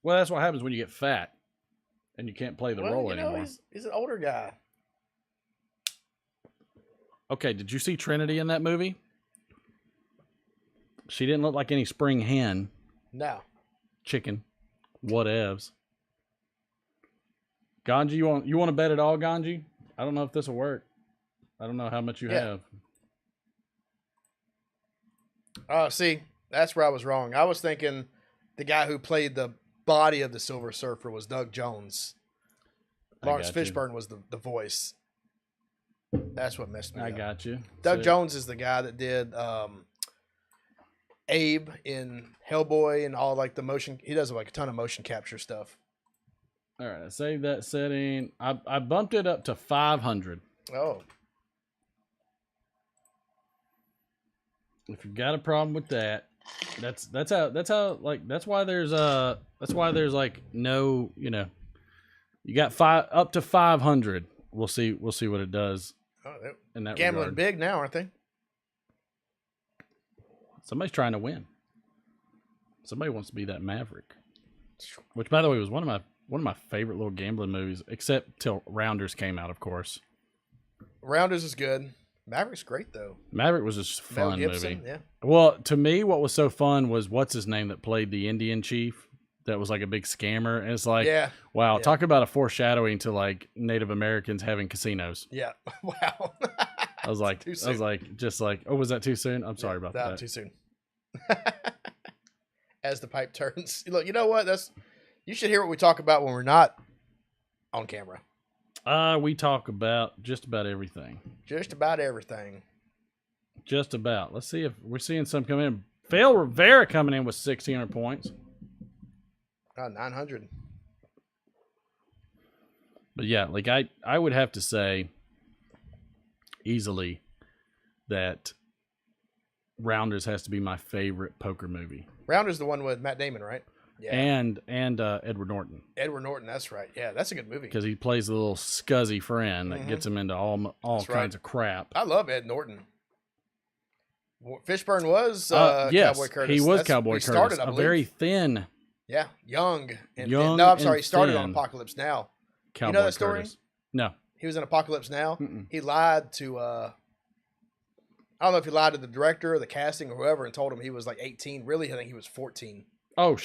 S1: Well, that's what happens when you get fat and you can't play the role
S2: you know,
S1: anymore.
S2: he's an older guy.
S1: Okay, did you see Trinity in that movie? She didn't look like any spring hen,
S2: No.
S1: chicken, whatevs. Ganji, you want to bet at all, Ganji? I don't know if this will work. I don't know how much you have.
S2: Oh, see, that's where I was wrong. I was thinking the guy who played the body of the Silver Surfer was Doug Jones. Lawrence
S1: got you.
S2: Fishburne was the voice. That's what messed me up.
S1: I got you.
S2: Doug
S1: So-
S2: Jones is the guy that did Abe in Hellboy and all like the motion. He does like a ton of motion capture stuff.
S1: All right, I saved that setting. I bumped it up to 500.
S2: Oh,
S1: If you've got a problem with that, that's why there's like no, you got up to 500. We'll see what it does
S2: they're
S1: in that
S2: gambling
S1: regard.
S2: big now, aren't they?
S1: Somebody's trying to win. Somebody wants to be that Maverick, which by the way was one of my favorite little gambling movies, except till Rounders came out, of course.
S2: Rounders is good. Maverick's great though.
S1: Maverick was just a
S2: Mel
S1: fun
S2: Gibson,
S1: movie.
S2: yeah.
S1: Well, to me, what was so fun was what's his name that played the Indian chief that was like a big scammer. And it's like,
S2: Yeah.
S1: wow,
S2: Yeah.
S1: talk about a foreshadowing to like Native Americans having casinos.
S2: Yeah. Wow.
S1: I was like,
S2: Too
S1: I
S2: soon.
S1: was like, just like, oh, was that too soon? I'm sorry about that.
S2: Too soon. As the pipe turns. Look, you know what? You should hear what we talk about when we're not on camera.
S1: We talk about just about everything.
S2: Just about everything.
S1: Just about. Let's see if we're seeing some come in. Phil Rivera coming in with 1,600 points.
S2: 900.
S1: But yeah, like I would have to say easily that Rounders has to be my favorite poker movie.
S2: Rounder's the one with Matt Damon, right? Yeah.
S1: And Edward Norton,
S2: Edward Norton, that's right. Yeah, that's a good movie.
S1: because he plays the little scuzzy friend that
S2: Mhm.
S1: gets him into all
S2: That's right.
S1: kinds of crap.
S2: I love Ed Norton. Fishburne was
S1: Yes,
S2: Cowboy Curtis.
S1: he was
S2: That's
S1: Cowboy
S2: where he
S1: Curtis.
S2: started, I
S1: A
S2: believe.
S1: very thin
S2: Yeah, young. And
S1: Young
S2: no, I'm sorry.
S1: and
S2: He started on
S1: thin.
S2: Apocalypse Now.
S1: Cowboy
S2: know that story?
S1: Curtis. No.
S2: He was in Apocalypse Now.
S1: Mm-mm.
S2: He lied to, I don't know if he lied to the director or the casting or whoever and told him he was like 18. Really, I think he was 14
S1: Oh,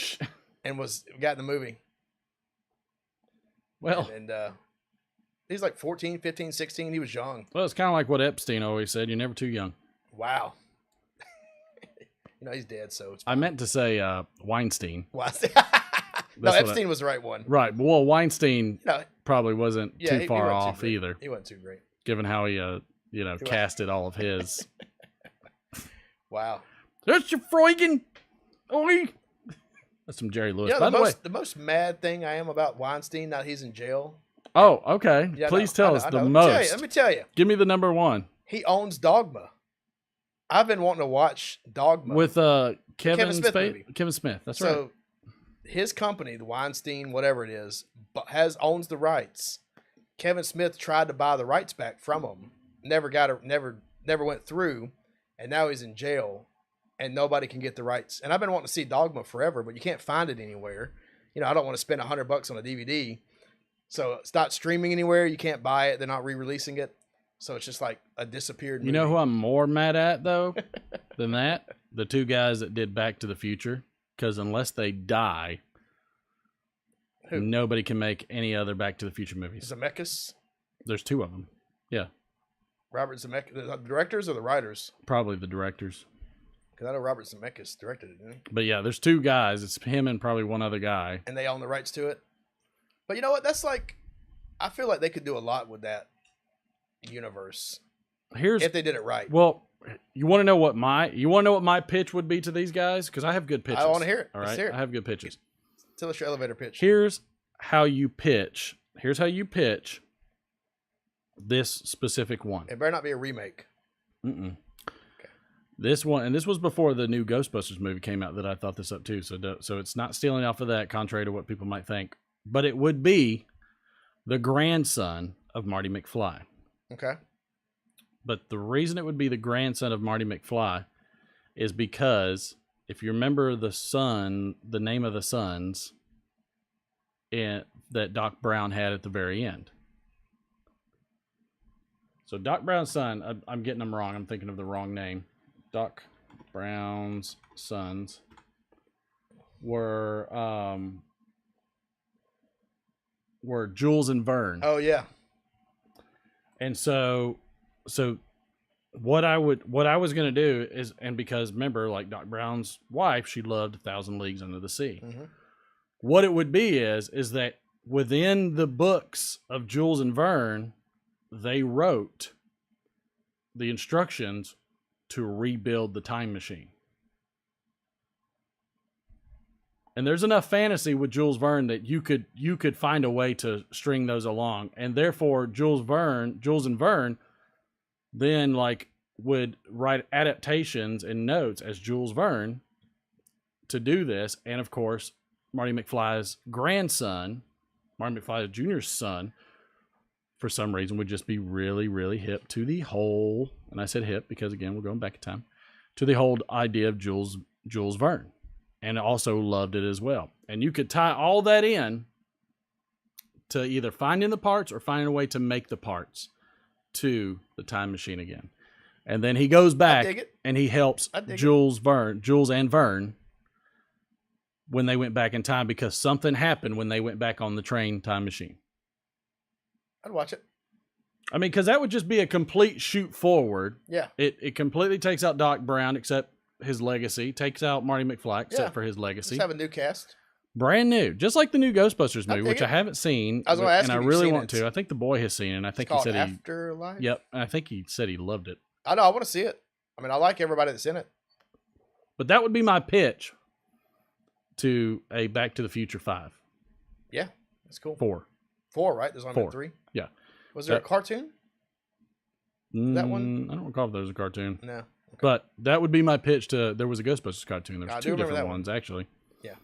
S2: and got in the movie.
S1: well,
S2: And he's like 14, 15, 16. He was young.
S1: well, it's kind of like what Epstein always said: you're never too young.
S2: Wow. He's dead, so it's
S1: I meant to say Weinstein.
S2: no,
S1: That's what
S2: Epstein was the right one.
S1: Right. Well, Weinstein
S2: No,
S1: probably wasn't
S2: yeah,
S1: too
S2: he
S1: far
S2: wasn't too
S1: off
S2: great.
S1: either,
S2: He wasn't too great.
S1: given how he, casted all of his.
S2: Wow.
S1: That's your Freugen. Oi. That's some Jerry Lewis.
S2: Yeah,
S1: By the way.
S2: the most mad thing I am about Weinstein, now he's in jail.
S1: Oh, okay.
S2: Yeah,
S1: Please
S2: I know,
S1: tell
S2: I
S1: us
S2: know.
S1: the
S2: Let me
S1: most.
S2: tell you, let me tell you.
S1: Give me the number one
S2: He owns Dogma. I've been wanting to watch Dogma.
S1: with Kevin
S2: Smith
S1: Spacey.
S2: movie.
S1: Kevin Smith. That's right.
S2: so his company, the Weinstein, whatever it is, owns the rights. Kevin Smith tried to buy the rights back from him. Never went through, and now he's in jail, and nobody can get the rights. And I've been wanting to see Dogma forever, but you can't find it anywhere. You know, I don't want to spend $100 on a DVD, so it's not streaming anywhere. You can't buy it. They're not re-releasing it, so it's just like a disappeared movie.
S1: You know who I'm more mad at though than that? The two guys that did Back to the Future, because unless they die, nobody can make any other Back to the Future movies.
S2: Zemeckis?
S1: There's two of them. Yeah.
S2: Robert Zemeckis, the directors or the writers?
S1: Probably the directors.
S2: Because I know Robert Zemeckis directed it, didn't he?
S1: But yeah, there's two guys. It's him and probably one other guy.
S2: And they own the rights to it. But you know what? That's like, I feel like they could do a lot with that universe. If they did it right.
S1: Well, you want to know what my pitch would be to these guys? Because I have good pitches.
S2: I want to hear it.
S1: All
S2: Let's
S1: right,
S2: hear it.
S1: I have good pitches.
S2: Tell us your elevator pitch.
S1: Here's how you pitch. Here's how you pitch this specific one.
S2: It better not be a remake.
S1: Mm-mm. Okay. This one, and this was before the new Ghostbusters movie came out that I thought this up too. So it's not stealing off of that, contrary to what people might think. But it would be the grandson of Marty McFly.
S2: Okay.
S1: But the reason it would be the grandson of Marty McFly is because if you remember the name of the sons that Doc Brown had at the very end. So Doc Brown's son, I'm getting them wrong. I'm thinking of the wrong name. Doc Brown's sons were Jules and Vern.
S2: Oh yeah.
S1: And so what I was going to do is, and because remember, like Doc Brown's wife, she loved 1,000 Leagues Under the Sea. Mm-hmm. What it would be is that within the books of Jules and Vern, they wrote the instructions to rebuild the time machine. And there's enough fantasy with Jules Verne that you could find a way to string those along. And therefore Jules and Verne then would write adaptations and notes as Jules Verne to do this. And of course, Marty McFly's grandson, Marty McFly Jr.'s son, for some reason would just be really, really hip to the whole, and I said hip because again, we're going back in time, to the whole idea of Jules Verne, and also loved it as well. And you could tie all that in to either finding the parts or finding a way to make the parts to the time machine again. And then he goes back and he helps Jules and Verne when they went back in time because something happened when they went back on the train time machine.
S2: I'd watch it.
S1: I mean, because that would just be a complete shoot forward.
S2: Yeah.
S1: It completely takes out Doc Brown except his legacy, takes out Marty McFly except for his legacy.
S2: Just have a new cast.
S1: Brand new. Just like the new Ghostbusters movie, which I haven't seen.
S2: I was going to ask
S1: and I really want to. I think the boy has seen it, and I think he said
S2: Afterlife?
S1: Yep. And I think he said he loved it.
S2: I know. I want to see it. I mean, I like everybody that's in it.
S1: But that would be my pitch to a Back to the Future 5.
S2: Yeah. That's cool.
S1: 4,
S2: right? There's only
S1: 4.
S2: 3?
S1: Yeah.
S2: Was there a cartoon? That one?
S1: I don't recall if there was a cartoon.
S2: No. Okay.
S1: But that would be my pitch to, there was a Ghostbusters cartoon. There's 2 different ones, actually.
S2: Yeah.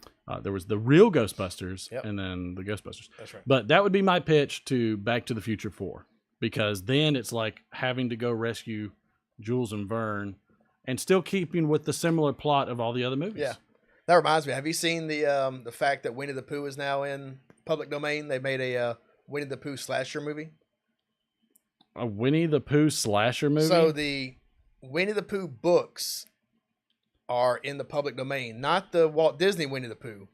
S1: There was the real Ghostbusters and then the Ghostbusters.
S2: That's right.
S1: But that would be my pitch to Back to the Future 4. Because then it's like having to go rescue Jules and Verne and still keeping with the similar plot of all the other movies.
S2: Yeah. That reminds me. Have you seen the fact that Winnie the Pooh is now in public domain? They made a Winnie the Pooh slasher movie.
S1: A Winnie the Pooh slasher movie?
S2: So the Winnie the Pooh books are in the public domain, not the Walt Disney Winnie the Pooh.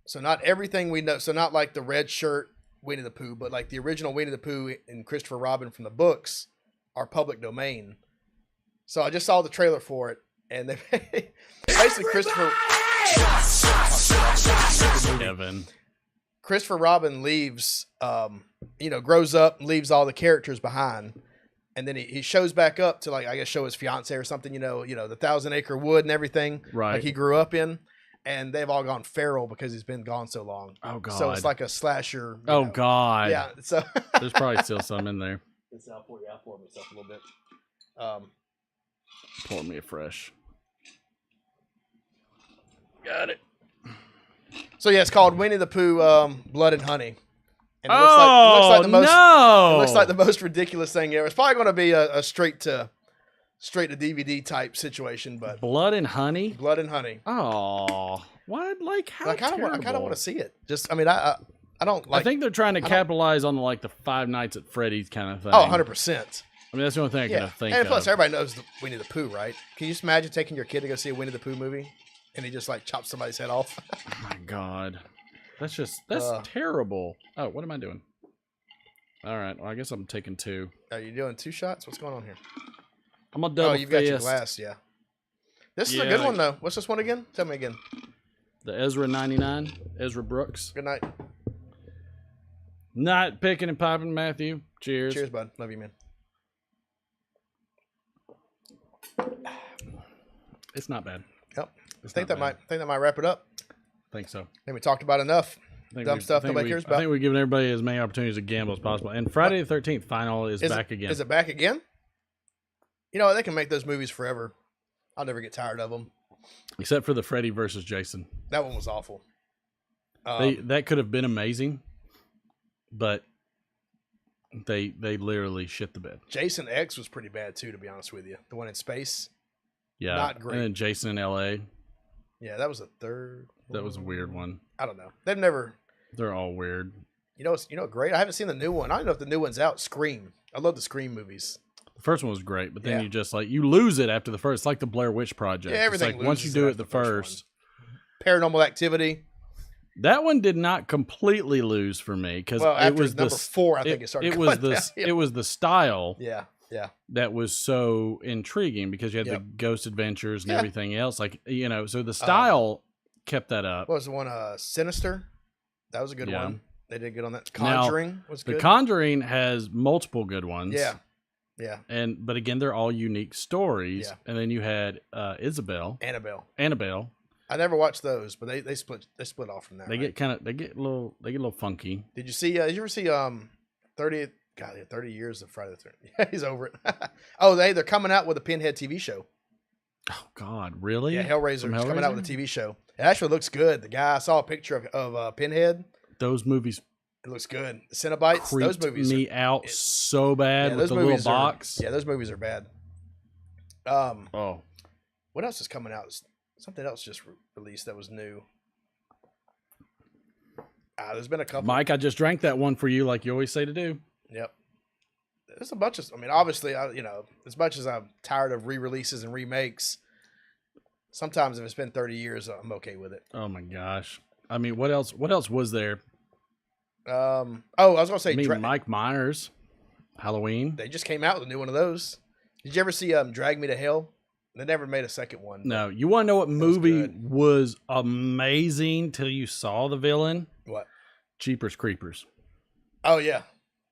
S2: So not everything we know. So not like the red shirt Winnie the Pooh, but like the original Winnie the Pooh and Christopher Robin from the books are public domain. So I just saw the trailer for it, and they basically Christopher Robin leaves, grows up and leaves all the characters behind. And then he shows back up to, like, I guess, show his fiance or something, the 1,000-acre wood and everything,
S1: right?
S2: Like he grew up in, and they've all gone feral because he's been gone so long.
S1: Oh God!
S2: So it's like a slasher.
S1: God!
S2: Yeah. So
S1: there's probably still some in there.
S2: I'll pour myself a little bit.
S1: Pour me a fresh. Got it.
S2: So yeah, it's called Winnie the Pooh, Blood and Honey. And it looks like the most.
S1: No!
S2: It looks like the most ridiculous thing ever. It's probably going to be a straight to DVD type situation, but
S1: Blood and Honey.
S2: Blood and Honey.
S1: Oh, what? Like how?
S2: I kind of want to see it. Just, I mean, I don't like.
S1: I think they're trying to capitalize on like the Five Nights at Freddy's kind of thing.
S2: Oh, 100%.
S1: I mean, that's the only thing I can think
S2: and plus,
S1: of.
S2: everybody knows Winnie the Pooh, right? Can you just imagine taking your kid to go see a Winnie the Pooh movie, and he just like chops somebody's head off?
S1: Oh my God, that's terrible. Oh, what am I doing? All right, well, I guess I'm taking 2.
S2: Are you doing 2 shots? What's going on here?
S1: I'm gonna double.
S2: Oh, you've got your
S1: fist.
S2: glass, yeah. This is a good one though. What's this one again? Tell me again.
S1: The Ezra 99, Ezra Brooks.
S2: Good night.
S1: Not picking and popping, Matthew. Cheers.
S2: Cheers, bud. Love you, man.
S1: It's not bad.
S2: Yep. I think that might wrap it up.
S1: I think so.
S2: I think we talked about enough dumb stuff nobody cares about.
S1: I think we've given everybody as many opportunities to gamble as possible. And Friday the 13th final is back again.
S2: Is it back again? You know, they can make those movies forever. I'll never get tired of them.
S1: Except for the Freddy versus Jason.
S2: That one was awful.
S1: That could have been amazing, but they literally shit the bed.
S2: Jason X was pretty bad too, to be honest with you. The one in space.
S1: Yeah.
S2: Not great.
S1: And then Jason in LA.
S2: Yeah, that was the third.
S1: That was a weird one.
S2: I don't know. They've never.
S1: They're all weird.
S2: You know, great. I haven't seen the new one. I don't know if the new one's out. Scream. I love the Scream movies.
S1: The first one was great, but then you just you lose it after the first. It's like the Blair Witch Project.
S2: Yeah, everything.
S1: It's like once you do it the first.
S2: Paranormal Activity.
S1: That one did not completely lose for me because
S2: it was number 4. I think it started.
S1: It was the style.
S2: Yeah.
S1: That was so intriguing because you had the ghost adventures and everything else. Like, you know, so the style kept that up.
S2: What was the one? Sinister. That was a good one. They did good on that. Conjuring was good.
S1: The Conjuring has multiple good ones.
S2: Yeah.
S1: But again, they're all unique stories.
S2: Yeah.
S1: And then you had Annabelle.
S2: I never watched those, but they split off from that.
S1: They get a little funky.
S2: Did you ever see 30 years of Friday the 13th? Yeah, he's over it. Oh, they're coming out with a Pinhead TV show.
S1: Oh God, really?
S2: Yeah, Hellraiser is coming out with a TV show. It actually looks good. The guy, I saw a picture of Pinhead.
S1: Those movies.
S2: It looks good. Cenobites. Those movies
S1: me out so bad with the little box.
S2: Yeah, those movies are bad. What else is coming out? Something else just released that was new. There's been a couple.
S1: Mike, I just drank that one for you, like you always say to do.
S2: Yep. There's a bunch of. I mean, obviously, as much as I'm tired of re-releases and remakes, sometimes if it's been 30 years, I'm okay with it.
S1: Oh my gosh! I mean, what else? What else was there?
S2: I was gonna say.
S1: Mike Myers, Halloween.
S2: They just came out with a new one of those. Did you ever see Drag Me to Hell? They never made a second one.
S1: No, you want to know what movie was amazing till you saw the villain?
S2: What?
S1: Jeepers Creepers.
S2: Oh yeah,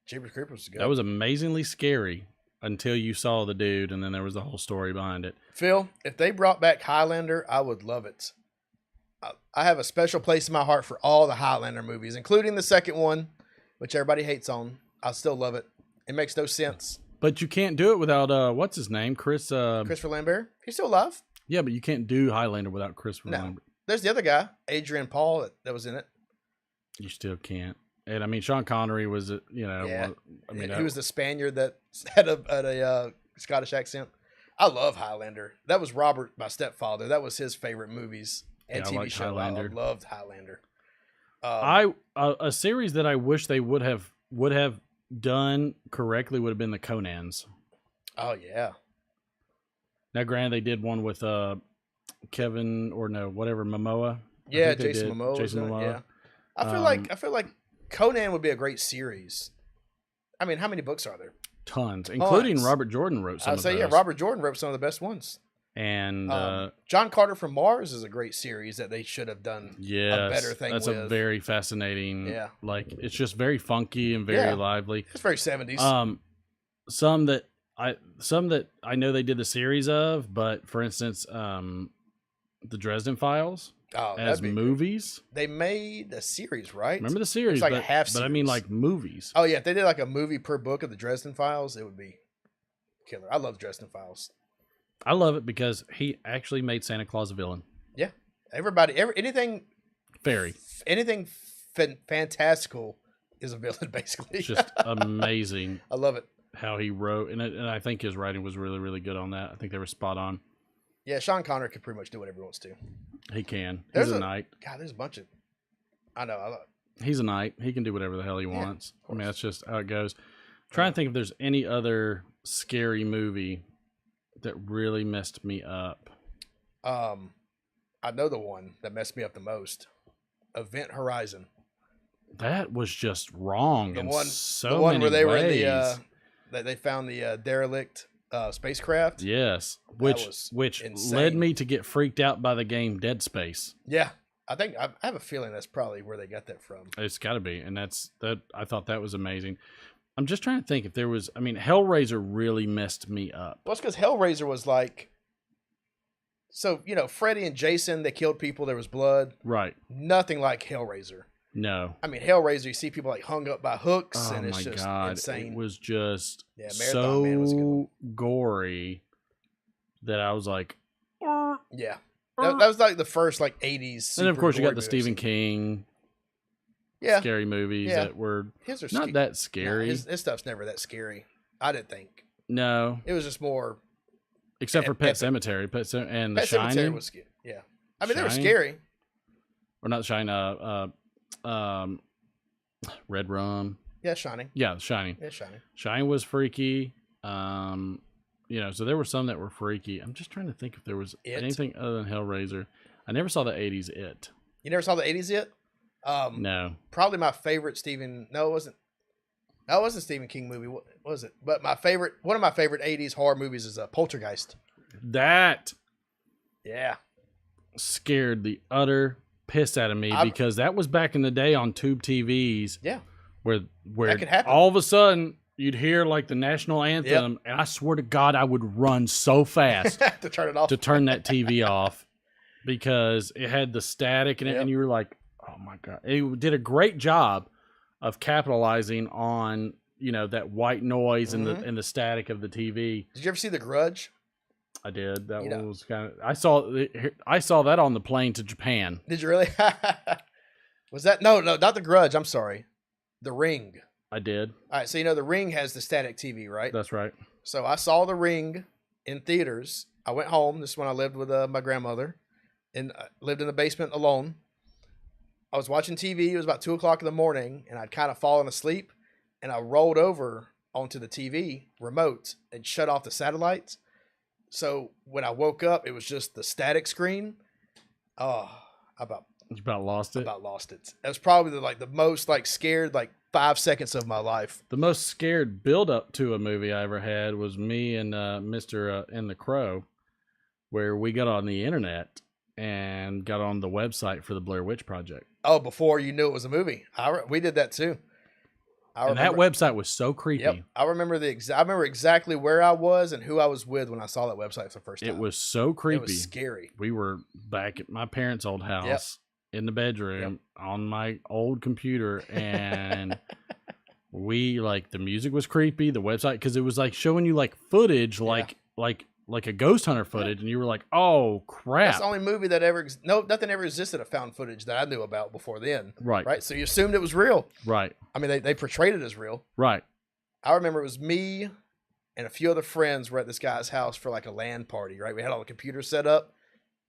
S2: Jeepers Creepers was good.
S1: That was amazingly scary until you saw the dude, and then there was the whole story behind it.
S2: Phil, if they brought back Highlander, I would love it. I have a special place in my heart for all the Highlander movies, including the second one, which everybody hates on. I still love it. It makes no sense.
S1: But you can't do it without what's his name,
S2: Christopher Lambert. He's still alive.
S1: Yeah, but you can't do Highlander without Christopher Lambert.
S2: There's the other guy, Adrian Paul, that was in it.
S1: You still can't. And I mean, Sean Connery was,
S2: he was the Spaniard that had a Scottish accent. I love Highlander. That was Robert, my stepfather. That was his favorite movies and TV show. Highlander. I loved Highlander.
S1: A series that I wish they would have done correctly would have been the Conans.
S2: Oh yeah.
S1: Now, granted, they did one with Momoa.
S2: Yeah, Jason Momoa. Yeah. I feel like Conan would be a great series. I mean, how many books are there?
S1: Tons, including Robert Jordan wrote some.
S2: Robert Jordan wrote some of the best ones.
S1: And
S2: John Carter from Mars is a great series that they should have done a better thing with.
S1: That's a very fascinating. Yeah, like it's just very funky and very lively.
S2: It's very 70s.
S1: Some that I know they did the series of, but for instance, the Dresden Files. As movies,
S2: they made a series, right?
S1: Remember the series?
S2: It's like a half series.
S1: But I mean, like movies.
S2: Oh yeah, if they did like a movie per book of the Dresden Files, it would be killer. I love Dresden Files.
S1: I love it because he actually made Santa Claus a villain.
S2: Yeah, anything
S1: Very.
S2: anything fantastical is a villain, basically.
S1: It's just amazing.
S2: I love it.
S1: How he wrote, and I think his writing was really, really good on that. I think they were spot on.
S2: Yeah, Sean Connery can pretty much do whatever he wants to.
S1: He can.
S2: There's
S1: He's a knight.
S2: God, there's a bunch of. I know.
S1: He's a knight. He can do whatever the hell he wants. I mean, that's just how it goes. Trying to think if there's any other scary movie that really messed me up.
S2: I know the one that messed me up the most. Event Horizon.
S1: That was just wrong.
S2: The
S1: in
S2: one,
S1: so
S2: the one
S1: many
S2: where they
S1: ways.
S2: were in the that they found the derelict spacecraft.
S1: Yes,
S2: was
S1: which
S2: insane.
S1: led me to get freaked out by the game Dead Space.
S2: Yeah, I think I have a feeling that's probably where they got that from.
S1: It's got to be, and that. I thought that was amazing. I'm just trying to think if there was. I mean, Hellraiser really messed me up.
S2: Well, it's because Hellraiser was like. So, Freddy and Jason, they killed people. There was blood.
S1: Right.
S2: Nothing like Hellraiser.
S1: No.
S2: I mean, Hellraiser, you see people like hung up by hooks,
S1: Oh
S2: and it's
S1: my
S2: just
S1: God.
S2: insane.
S1: It was just
S2: Marathon Man was a good
S1: so gory that I was like,
S2: Yeah. That was like the first like 80s.
S1: and of course you got
S2: gory
S1: the
S2: movie I've
S1: Stephen
S2: seen.
S1: King
S2: Yeah.
S1: scary movies
S2: Yeah.
S1: that were
S2: His are
S1: not that scary.
S2: His stuff's never that scary. I didn't think.
S1: No,
S2: It was just more.
S1: except for
S2: Pet
S1: Pet Cemetery, and The
S2: Pet Cemetery
S1: Shining,
S2: was good. Yeah. I mean, they were
S1: Shining?
S2: scary.
S1: or not Shining. Red Rum.
S2: Yeah, Shining.
S1: Yeah, Shining.
S2: Yeah, Shining.
S1: Shining was freaky. So there were some that were freaky. I'm just trying to think if there was
S2: It?
S1: anything other than Hellraiser. I never saw the 80s It.
S2: You never saw the 80s yet?
S1: No.
S2: Probably my favorite Stephen. No, it wasn't. No, it wasn't a Stephen King movie. What was it? But one of my favorite 80s horror movies is Poltergeist.
S1: That
S2: Yeah.
S1: scared the utter piss out of me because that was back in the day on tube TVs.
S2: Yeah.
S1: Where
S2: That could happen.
S1: all of a sudden you'd hear like the national anthem, and I swear to God I would run so fast
S2: to turn it off.
S1: to turn that TV off because it had the static in it, and you were like, "Oh my God!" It did a great job of capitalizing on that white noise and the static of the TV.
S2: Did you ever see The Grudge?
S1: I did. That was kind of. I saw that on the plane to Japan.
S2: Did you really? Was that no, not The Grudge? I'm sorry, The Ring.
S1: I did.
S2: All right, so The Ring has the static TV, right?
S1: That's right.
S2: So I saw The Ring in theaters. I went home. This is when I lived with my grandmother, and I lived in the basement alone. I was watching TV. It was about 2:00 in the morning, and I'd kind of fallen asleep, and I rolled over onto the TV remote and shut off the satellites. So when I woke up, it was just the static screen. Oh,
S1: You about lost it.
S2: about lost it. That was probably the most scared 5 seconds of my life.
S1: The most scared build up to a movie I ever had was me and Mr. and the Crow, where we got on the internet and got on the website for the Blair Witch Project.
S2: Oh, before you knew it was a movie. We did that too.
S1: And that website was so creepy.
S2: Yep, I remember I remember exactly where I was and who I was with when I saw that website for the first time.
S1: It was so creepy.
S2: It was scary.
S1: We were back at my parents' old house in the bedroom on my old computer, and we the music was creepy. The website, because it was showing you footage, like a ghost hunter footage, and you were like, "Oh crap!"
S2: That's the only movie that ever nothing ever existed of found footage that I knew about before then.
S1: Right.
S2: So you assumed it was real.
S1: Right.
S2: I mean, they portrayed it as real.
S1: Right.
S2: I remember it was me and a few other friends were at this guy's house for a LAN party. Right. We had all the computers set up,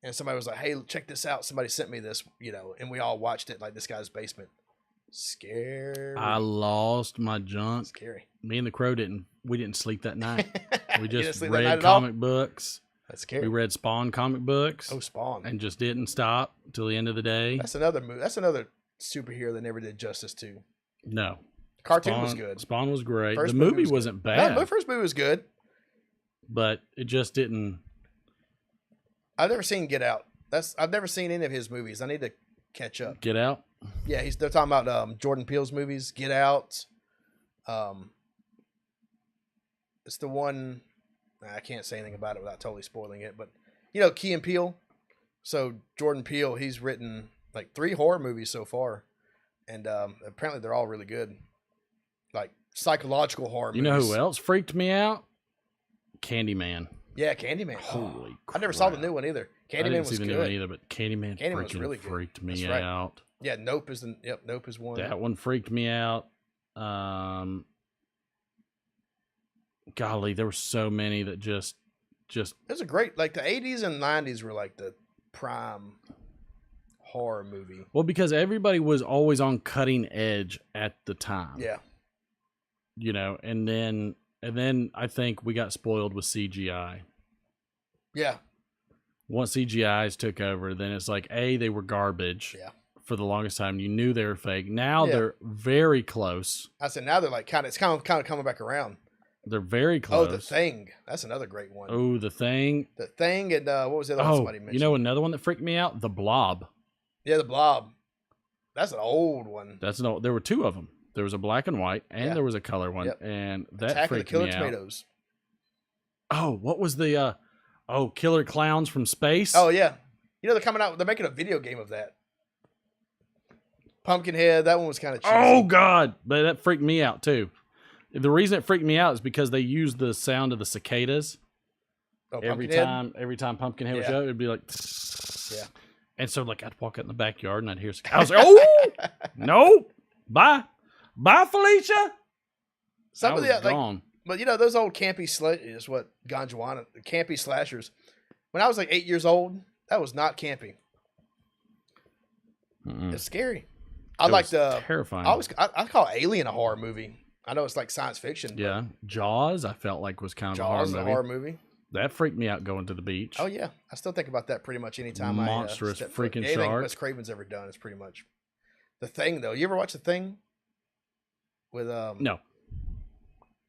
S2: and somebody was like, "Hey, check this out." Somebody sent me this, and we all watched it this guy's basement. Scary.
S1: I lost my junk.
S2: Scary.
S1: Me and the Crow we didn't sleep that night. We just
S2: sleep that night
S1: read
S2: at all?
S1: comic books.
S2: That's scary.
S1: We read Spawn comic books.
S2: Oh, Spawn.
S1: And just didn't stop till the end of the day.
S2: That's another movie. That's another superhero that never did justice to.
S1: No.
S2: Cartoon was good.
S1: Spawn was great.
S2: First
S1: the movie
S2: was
S1: wasn't
S2: good.
S1: bad.
S2: No, the first movie was good.
S1: But it just didn't.
S2: I've never seen Get Out. I've never seen any of his movies. I need to catch up.
S1: Get Out?
S2: Yeah, they're talking about Jordan Peele's movies. Get Out. It's the one. I can't say anything about it without totally spoiling it. But Key and Peele. So Jordan Peele, he's written 3 horror movies so far, and apparently they're all really good. Psychological horror movies.
S1: You know who else freaked me out? Candyman.
S2: Yeah, Candyman.
S1: Holy crap.
S2: I never saw the new one either.
S1: I
S2: Candyman
S1: didn't
S2: was
S1: see the
S2: good.
S1: new one either, but Candyman
S2: was
S1: freaking
S2: really good.
S1: freaked me
S2: That's right.
S1: out.
S2: Yeah, Nope is Nope is one.
S1: That one freaked me out. Golly, there were so many that just
S2: There's a great, like the 80s and 90s were like the prime horror movie.
S1: well, because everybody was always on cutting edge at the time.
S2: Yeah.
S1: You know, and then I think we got spoiled with CGI.
S2: Yeah.
S1: Once CGIs took over, then it's like they were garbage.
S2: Yeah.
S1: For the longest time, you knew they were fake. Now
S2: Yeah.
S1: they're very close.
S2: I said now they're like it's kind of coming back around.
S1: They're very
S2: Oh,
S1: close.
S2: The Thing. That's another great one.
S1: Oh, The Thing.
S2: The Thing and what was the other one somebody mentioned?
S1: You know another one that freaked me out? The Blob.
S2: Yeah, The Blob. That's an old one.
S1: There were two of them. There was a black and white, and
S2: Yeah.
S1: there was a color one,
S2: Yep.
S1: and that
S2: Attack of the
S1: freaked
S2: Killer
S1: me out.
S2: Tomatoes.
S1: Oh, what was the Killer Clowns from Space?
S2: Oh yeah. You know they're making a video game of that. Pumpkinhead, that one was kind of cheesy.
S1: Oh God, but that freaked me out too. The reason it freaked me out is because they used the sound of the cicadas every time Pumpkinhead would
S2: Yeah.
S1: show. It'd be like,
S2: Yeah.
S1: And so like I'd walk out in the backyard and I'd hear cicadas. I was like, oh no, bye, Felicia.
S2: Some
S1: I
S2: of
S1: was
S2: the
S1: gone.
S2: but you know those old campy is what Ganjuana campy slashers. When I was like 8 years old, that was not campy. It's scary. I like the
S1: terrifying.
S2: I call Alien a horror movie. I know it's like science fiction. But
S1: Yeah, Jaws. I felt like was kind of
S2: Jaws is
S1: a
S2: a horror movie.
S1: That freaked me out going to the beach.
S2: Oh yeah, I still think about that pretty much anytime.
S1: Monstrous
S2: I step foot.
S1: freaking
S2: Anything
S1: shark.
S2: Wes Craven's ever done is pretty much The Thing. Though, you ever watch The Thing? With
S1: No,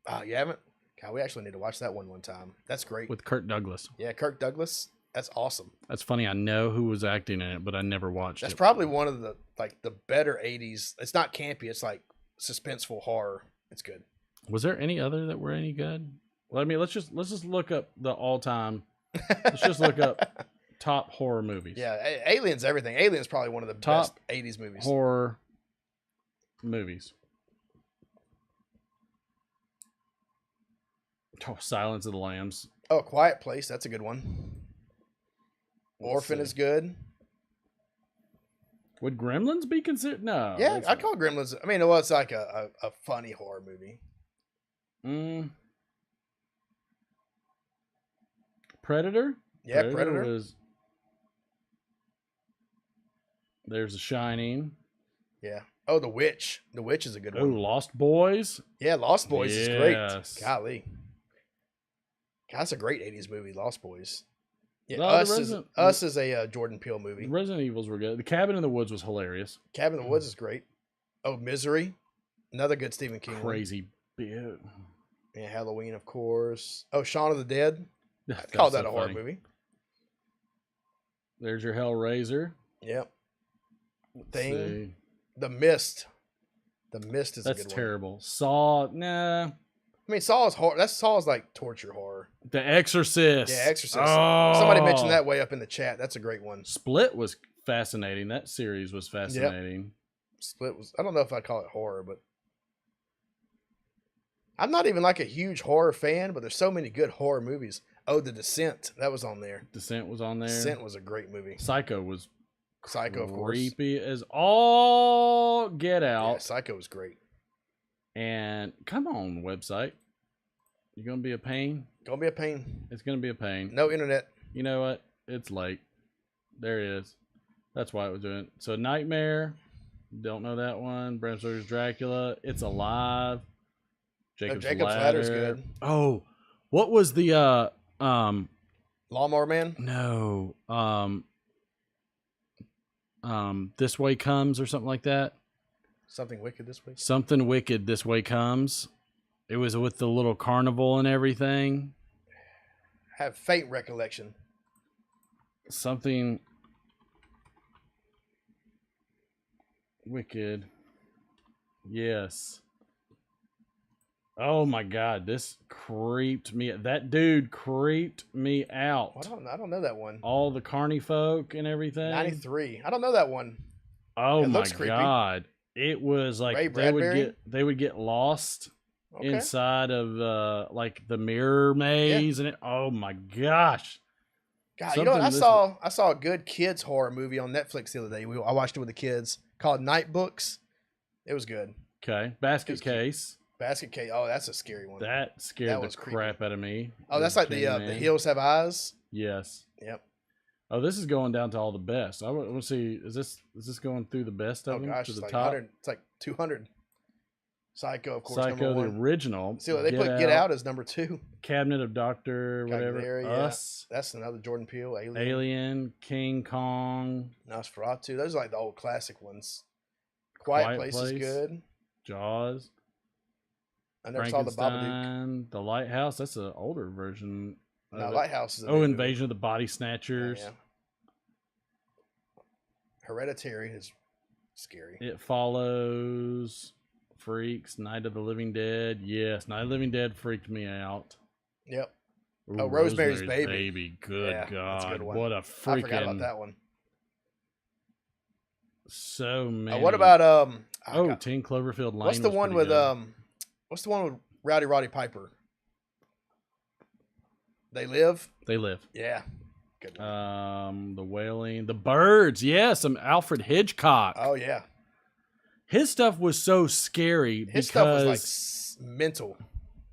S2: oh, you haven't? God, we actually need to watch that one time. That's great.
S1: with Kirk Douglas.
S2: Yeah, Kirk Douglas. That's awesome.
S1: That's funny. I know who was acting in it, but I never watched
S2: That's
S1: it.
S2: probably one of the better 80s. It's not campy. It's like suspenseful horror. It's good.
S1: Was there any other that were any good? Well, I mean, let's just look up the all time. Let's just look up top horror movies.
S2: Yeah, Alien's everything. Alien's probably one of the
S1: Top
S2: best 80s movies.
S1: Horror movies. Oh, Silence of the Lambs.
S2: Oh, Quiet Place. That's a good one. Orphan is good.
S1: Would Gremlins be considered? No.
S2: Yeah,
S1: that's
S2: I'd call Gremlins. I mean, it was like a funny horror movie.
S1: Predator?
S2: Yeah, Predator.
S1: There's The Shining.
S2: Yeah. Oh, The Witch. The Witch is a good
S1: Oh,
S2: one.
S1: Lost Boys.
S2: Yeah, Lost Boys is great.
S1: Yes.
S2: Golly. God, that's a great 80s movie, Lost Boys. Yeah,
S1: No,
S2: Us is a Jordan Peele movie.
S1: Resident Evils were good. The Cabin in the Woods was hilarious.
S2: Cabin in the Woods is great. Oh, Misery. Another good Stephen King one.
S1: Crazy bit.
S2: Yeah, Halloween, of course. Oh, Shaun of the Dead. I'd call that a horror movie.
S1: There's your Hellraiser.
S2: Yep. Thing.
S1: See.
S2: The Mist. The Mist is a good one.
S1: That's terrible. Saw, nah.
S2: I mean, Saw is horror. Saw is like torture horror.
S1: The Exorcist.
S2: Yeah, Exorcist.
S1: Oh.
S2: Somebody mentioned that way up in the chat. That's a great one.
S1: Split was fascinating. That series was fascinating.
S2: Split was. I don't know if I'd call it horror, but I'm not even like a huge horror fan. But there's so many good horror movies. Oh, The Descent. That was on there.
S1: Descent was on there.
S2: Descent was a great movie.
S1: Psycho was
S2: Psycho, of course.
S1: creepy as all get out.
S2: Yeah, Psycho was great.
S1: And come on, website. You're gonna be a pain.
S2: Gonna be a pain.
S1: It's gonna be a pain.
S2: No internet.
S1: You know what? It's late. There it is. That's why it was doing it. So Nightmare. Don't know that one. Bram Stoker's Dracula. It's Alive. Jacob's
S2: Ladder's
S1: Ladder.
S2: good.
S1: Oh, what was the
S2: Lawnmower Man.
S1: No. This Way Comes or something like that.
S2: Something Wicked This Way.
S1: Something Wicked This Way Comes. It was with the little carnival and everything.
S2: Have faint recollection.
S1: Something Wicked. Yes. Oh my God, this creeped me. That dude creeped me out.
S2: I don't know that one.
S1: All the carny folk and everything.
S2: 93. I don't know that one.
S1: Oh
S2: It
S1: my
S2: looks creepy.
S1: God. It was like
S2: Ray
S1: they
S2: Bradbury?
S1: would get lost
S2: Okay.
S1: inside of like the mirror maze and oh my gosh.
S2: God, you know what? I saw a good kids horror movie on Netflix the other day. I watched it with the kids. called Night Books. It was good.
S1: Okay. Basket Case.
S2: Basket Case. Oh, that's a scary one.
S1: That scared
S2: That
S1: the
S2: was creepy.
S1: crap out of me.
S2: Oh, that's like the Hills Have Eyes.
S1: Yes.
S2: Yep.
S1: Oh, this is going down to all the best. I want to see. Is this going through the best of
S2: Oh
S1: them
S2: gosh,
S1: to
S2: it's
S1: the
S2: like
S1: top?
S2: 100. It's like 200. Psycho, of course.
S1: Psycho,
S2: number
S1: the
S2: one.
S1: original.
S2: See, they put Get Out as number 2.
S1: Cabinet of Doctor, whatever.
S2: There, yeah.
S1: Us.
S2: That's another Jordan Peele.
S1: Alien, King Kong,
S2: Nosferatu. Those are like the old classic ones. Quiet Place is good.
S1: Jaws.
S2: I never saw the Babadook.
S1: Frankenstein, The Lighthouse. That's an older version. of
S2: No,
S1: it.
S2: Lighthouse is a
S1: Oh,
S2: new
S1: Invasion
S2: movie.
S1: of the Body Snatchers.
S2: Yeah. Hereditary is scary.
S1: It Follows. Freaks. Night of the Living Dead. Yes, Night of the Living Dead freaked me out.
S2: Yep.
S1: Ooh,
S2: Oh, Rosemary's Baby.
S1: Good
S2: Yeah,
S1: God.
S2: that's a good one.
S1: What a
S2: I forgot about
S1: freaking.
S2: that one.
S1: So many.
S2: What about
S1: Oh, 10 Cloverfield Lane.
S2: what's the
S1: was
S2: one
S1: pretty
S2: with
S1: good.
S2: what's the one with Roddy Piper? They Live?
S1: They Live.
S2: Yeah. Good one.
S1: The Wailing. The Birds. Yeah, some Alfred Hitchcock.
S2: Oh yeah.
S1: His stuff was so scary
S2: His
S1: because
S2: stuff was like mental.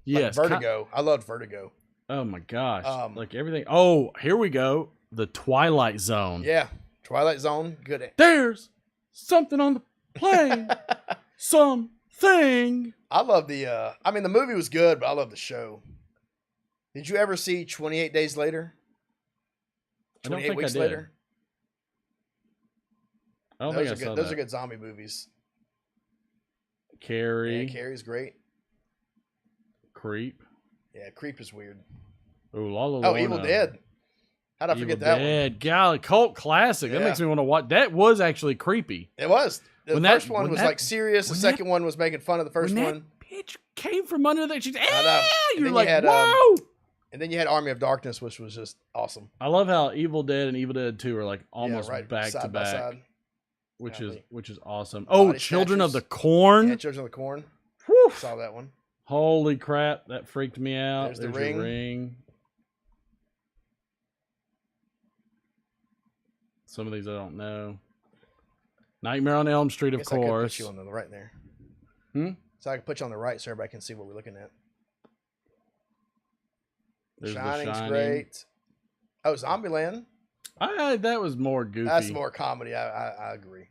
S1: yes,
S2: Like Vertigo. I loved Vertigo.
S1: oh my gosh.
S2: Um,
S1: like everything. Oh, here we go. The Twilight Zone.
S2: Yeah. Twilight Zone. Good.
S1: There's something on the plane. Something.
S2: I love the I mean the movie was good, but I love the show. Did you ever see 28 Days Later?
S1: I don't
S2: 28
S1: think I
S2: Weeks
S1: did.
S2: Later?
S1: I don't
S2: Those
S1: think I
S2: are
S1: saw
S2: good.
S1: that.
S2: Those are good zombie movies.
S1: Carrie.
S2: Yeah, Carrie's great.
S1: Creep.
S2: Yeah, Creep is weird.
S1: Oh, La La
S2: Oh,
S1: Lorna.
S2: Evil Dead. How'd I
S1: Evil
S2: forget that one?
S1: Dead. Golly, cult classic. That
S2: Yeah.
S1: makes me want to watch. That was actually creepy.
S2: It was. The
S1: When that-
S2: first one
S1: when
S2: was
S1: that-
S2: like serious. The
S1: when
S2: second one was making fun of the first
S1: when
S2: one.
S1: that bitch came from under that, she's
S2: know.
S1: ah,
S2: And
S1: you're
S2: then
S1: like,
S2: you had,
S1: whoa.
S2: And then you had Army of Darkness, which was just awesome.
S1: I love how Evil Dead and Evil Dead 2 are like almost
S2: yeah, right.
S1: back
S2: side
S1: to
S2: by
S1: back,
S2: side.
S1: which
S2: Golly.
S1: is awesome. Oh,
S2: Body
S1: Children of the
S2: Snatchers.
S1: Corn.
S2: Yeah, Children of the Corn.
S1: Whew.
S2: Saw that one.
S1: Holy crap, that freaked me out.
S2: There's The
S1: your
S2: Ring.
S1: Ring. Some of these I don't know. Nightmare on Elm Street,
S2: I
S1: of
S2: guess I could
S1: course.
S2: put you on the right there.
S1: Hmm?
S2: So I can put you on the right so everybody can see what we're looking at.
S1: There's The
S2: Shining's
S1: Shining.
S2: great. Oh, Zombieland.
S1: That was more goofy.
S2: That's more comedy. I agree.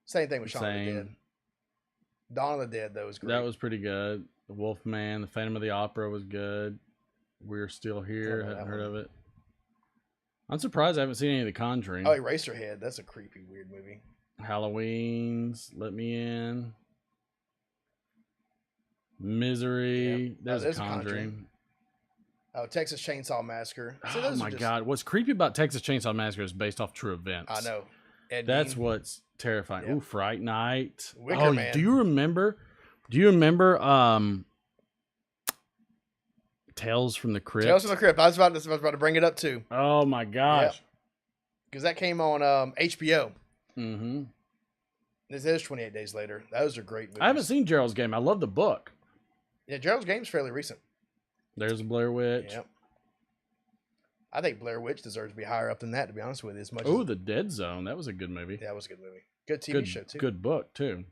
S2: Same thing with Shaun of the
S1: Same.
S2: Dead. Dawn of the Dead, though, was great.
S1: That was pretty good. The Wolfman, The Phantom of the Opera was good. We're Still Here.
S2: I don't know
S1: Hadn't
S2: that
S1: heard
S2: one.
S1: of it. I'm surprised I haven't seen any of The Conjuring.
S2: Oh, Eraserhead. That's a creepy, weird movie.
S1: Halloween's Let Me In. Misery.
S2: Yep.
S1: There's
S2: there's
S1: a
S2: a Conjuring.
S1: Conjuring.
S2: Oh, Texas Chainsaw Massacre. See,
S1: Oh
S2: those are
S1: my
S2: just-
S1: god. What's creepy about Texas Chainsaw Massacre is based off true events.
S2: I know. Ed
S1: That's
S2: Gein.
S1: what's terrifying.
S2: Yep.
S1: Ooh, Fright Night.
S2: Wicker
S1: oh,
S2: Man.
S1: do you remember Tales from the Crypt?
S2: Tales from the Crypt. I was about to bring it up too,
S1: Oh my gosh.
S2: because that came on HBO.
S1: Mm-hmm.
S2: This is 28 Days Later. Those are great movies.
S1: I haven't seen Gerald's Game. I love the book.
S2: Yeah, Gerald's Game's fairly recent.
S1: There's a Blair Witch.
S2: Yep. I think Blair Witch deserves to be higher up than that, to be honest with you. As much
S1: Oh,
S2: as,
S1: The Dead Zone. That was a good movie.
S2: yeah, it was a good movie. Good TV
S1: Good
S2: show too.
S1: Good book too.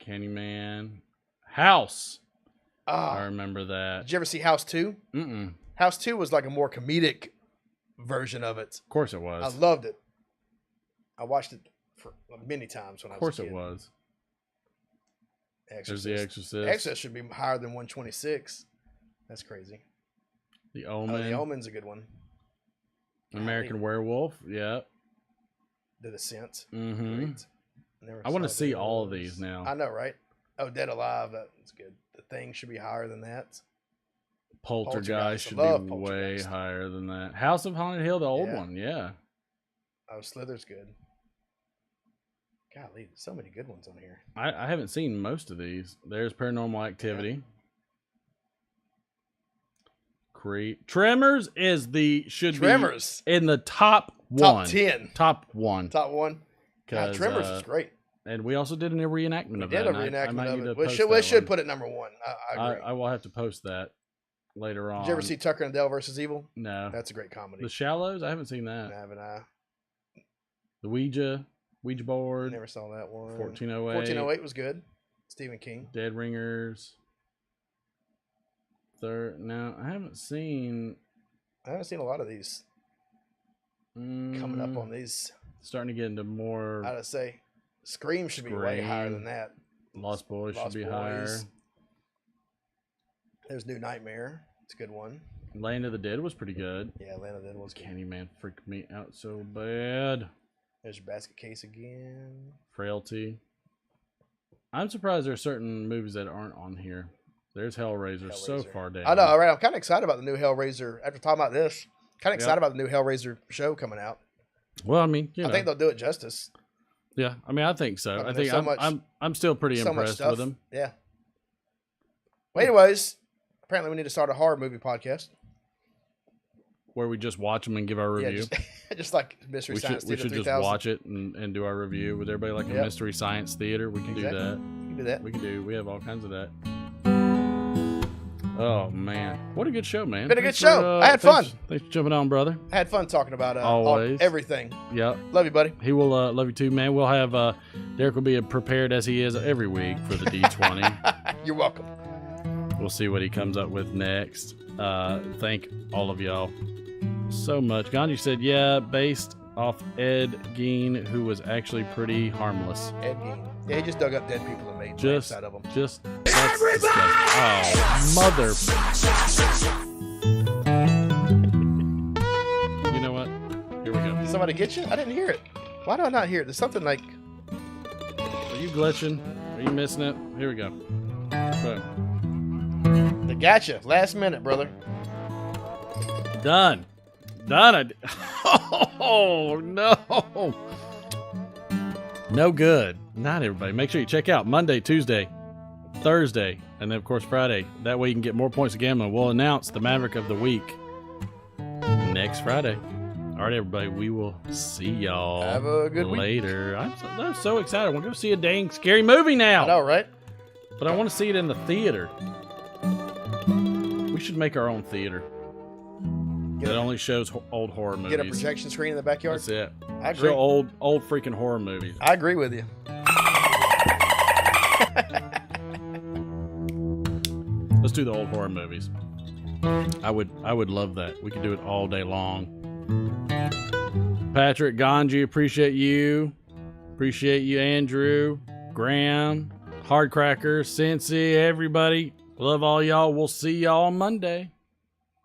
S1: Candyman. House. I
S2: Ah,
S1: remember that.
S2: did you ever see House 2?
S1: Mm-mm.
S2: House 2 was like a more comedic version of it.
S1: Of course it
S2: I
S1: was.
S2: loved it. I watched it for many times when I
S1: Of
S2: was
S1: course
S2: a
S1: it
S2: kid.
S1: was.
S2: Exorcist.
S1: There's The Exorcist.
S2: Exorcist should be higher than 126. That's crazy.
S1: The
S2: Oh,
S1: Omen.
S2: The Omen's a good one.
S1: American Werewolf. Yeah.
S2: The Descent.
S1: Mm-hmm.
S2: Great. Never
S1: I want to
S2: saw
S1: see all of
S2: those.
S1: these now.
S2: I know, right? Oh, Dead Alive. That's good. The Thing should be higher than that.
S1: Poltergeist
S2: Poltergeist.
S1: should
S2: I love
S1: be way
S2: Poltergeist.
S1: higher than that. House of Haunted Hill, the old
S2: Yeah.
S1: one. Yeah.
S2: Oh, Slither's good. Golly, so many good ones on here.
S1: I haven't seen most of these. There's Paranormal Activity. Creep. Tremors is
S2: Tremors.
S1: be in the top
S2: Top
S1: one.
S2: 10.
S1: Top one.
S2: Top one. God,
S1: 'Cause,
S2: Tremors is great.
S1: And we also did a reenactment
S2: We
S1: of
S2: did
S1: that.
S2: a
S1: and I
S2: reenactment
S1: might
S2: of
S1: need to
S2: it. We
S1: post
S2: should,
S1: that
S2: should
S1: one.
S2: put it number one. I agree.
S1: I will have to post that later on.
S2: Did you ever see Tucker and Dale versus Evil?
S1: No.
S2: That's a great comedy.
S1: The Shallows? I haven't seen that.
S2: Haven't I?
S1: The Ouija Ouija board.
S2: Never saw that one.
S1: 1408.
S2: 1408 was good. Stephen King.
S1: Dead Ringers. Now I haven't seen
S2: a lot of these coming up on these.
S1: Starting to get into more.
S2: I'd say Scream should be way higher than that.
S1: Lost Boys should be higher.
S2: There's New Nightmare. It's a good one.
S1: Land of the Dead was pretty good.
S2: Yeah, Land of the Dead was good.
S1: Candyman freaked me out so bad.
S2: There's your Basket Case again.
S1: Frailty. I'm surprised there's certain movies that aren't on here. There's Hellraiser. So far down.
S2: I know, right? I'm kind of excited about the new Hellraiser. After talking about this, kind of excited about the new Hellraiser show coming out.
S1: Well, I mean,
S2: I think they'll do it justice.
S1: Yeah, I mean, I think so. I think
S2: so
S1: I'm still pretty impressed with them.
S2: Yeah. Well, anyways, apparently we need to start a horror movie podcast
S1: where we just watch them and give our review.
S2: Yeah, just like Mystery Science Theater 3000.
S1: We should just watch it and do our review with everybody, like a Mystery Science Theater. We can do that.
S2: We can do that.
S1: We have all kinds of that. Oh man, what a good show, man!
S2: Been a good show. I had fun.
S1: Thanks for jumping on, brother.
S2: I had fun talking about
S1: always
S2: everything.
S1: Yeah,
S2: love you, buddy.
S1: He will love you too, man. We'll have Derek will be prepared as he is every week for the D20.
S2: You're welcome.
S1: We'll see what he comes up with next. Thank all of y'all so much. Gandhi said, "Yeah, based off Ed Gein, who was actually pretty harmless."
S2: Ed Gein. Yeah, he just dug up dead people and made jokes out of them.
S1: Everybody! Oh, mother. You know what? Here we go.
S2: Did somebody get you? I didn't hear it. Why do I not hear it? There's something like...
S1: Are you glitching? Are you missing it? Here we go. Boom.
S2: They got you. Last minute, brother.
S1: Done. Oh, no. No good. Not everybody. Make sure you check out Monday, Tuesday, Thursday, and then, of course, Friday. That way you can get more points of gambling. We'll announce the Maverick of the Week next Friday. All right, everybody. We will see y'all
S2: Have a good
S1: later. I'm so excited. I want to go see a dang scary movie now.
S2: I know, right?
S1: But I want to see it in the theater. We should make our own theater. That only shows old horror movies.
S2: Get a projection screen in the backyard?
S1: That's it.
S2: I agree.
S1: Show old freaking horror movies.
S2: I agree with you.
S1: Let's do the old horror movies. I would love that. We could do it all day long. Patrick, Ganji, appreciate you. Appreciate you, Andrew, Graham, Hardcracker, Cincy, everybody. Love all y'all. We'll see y'all on Monday.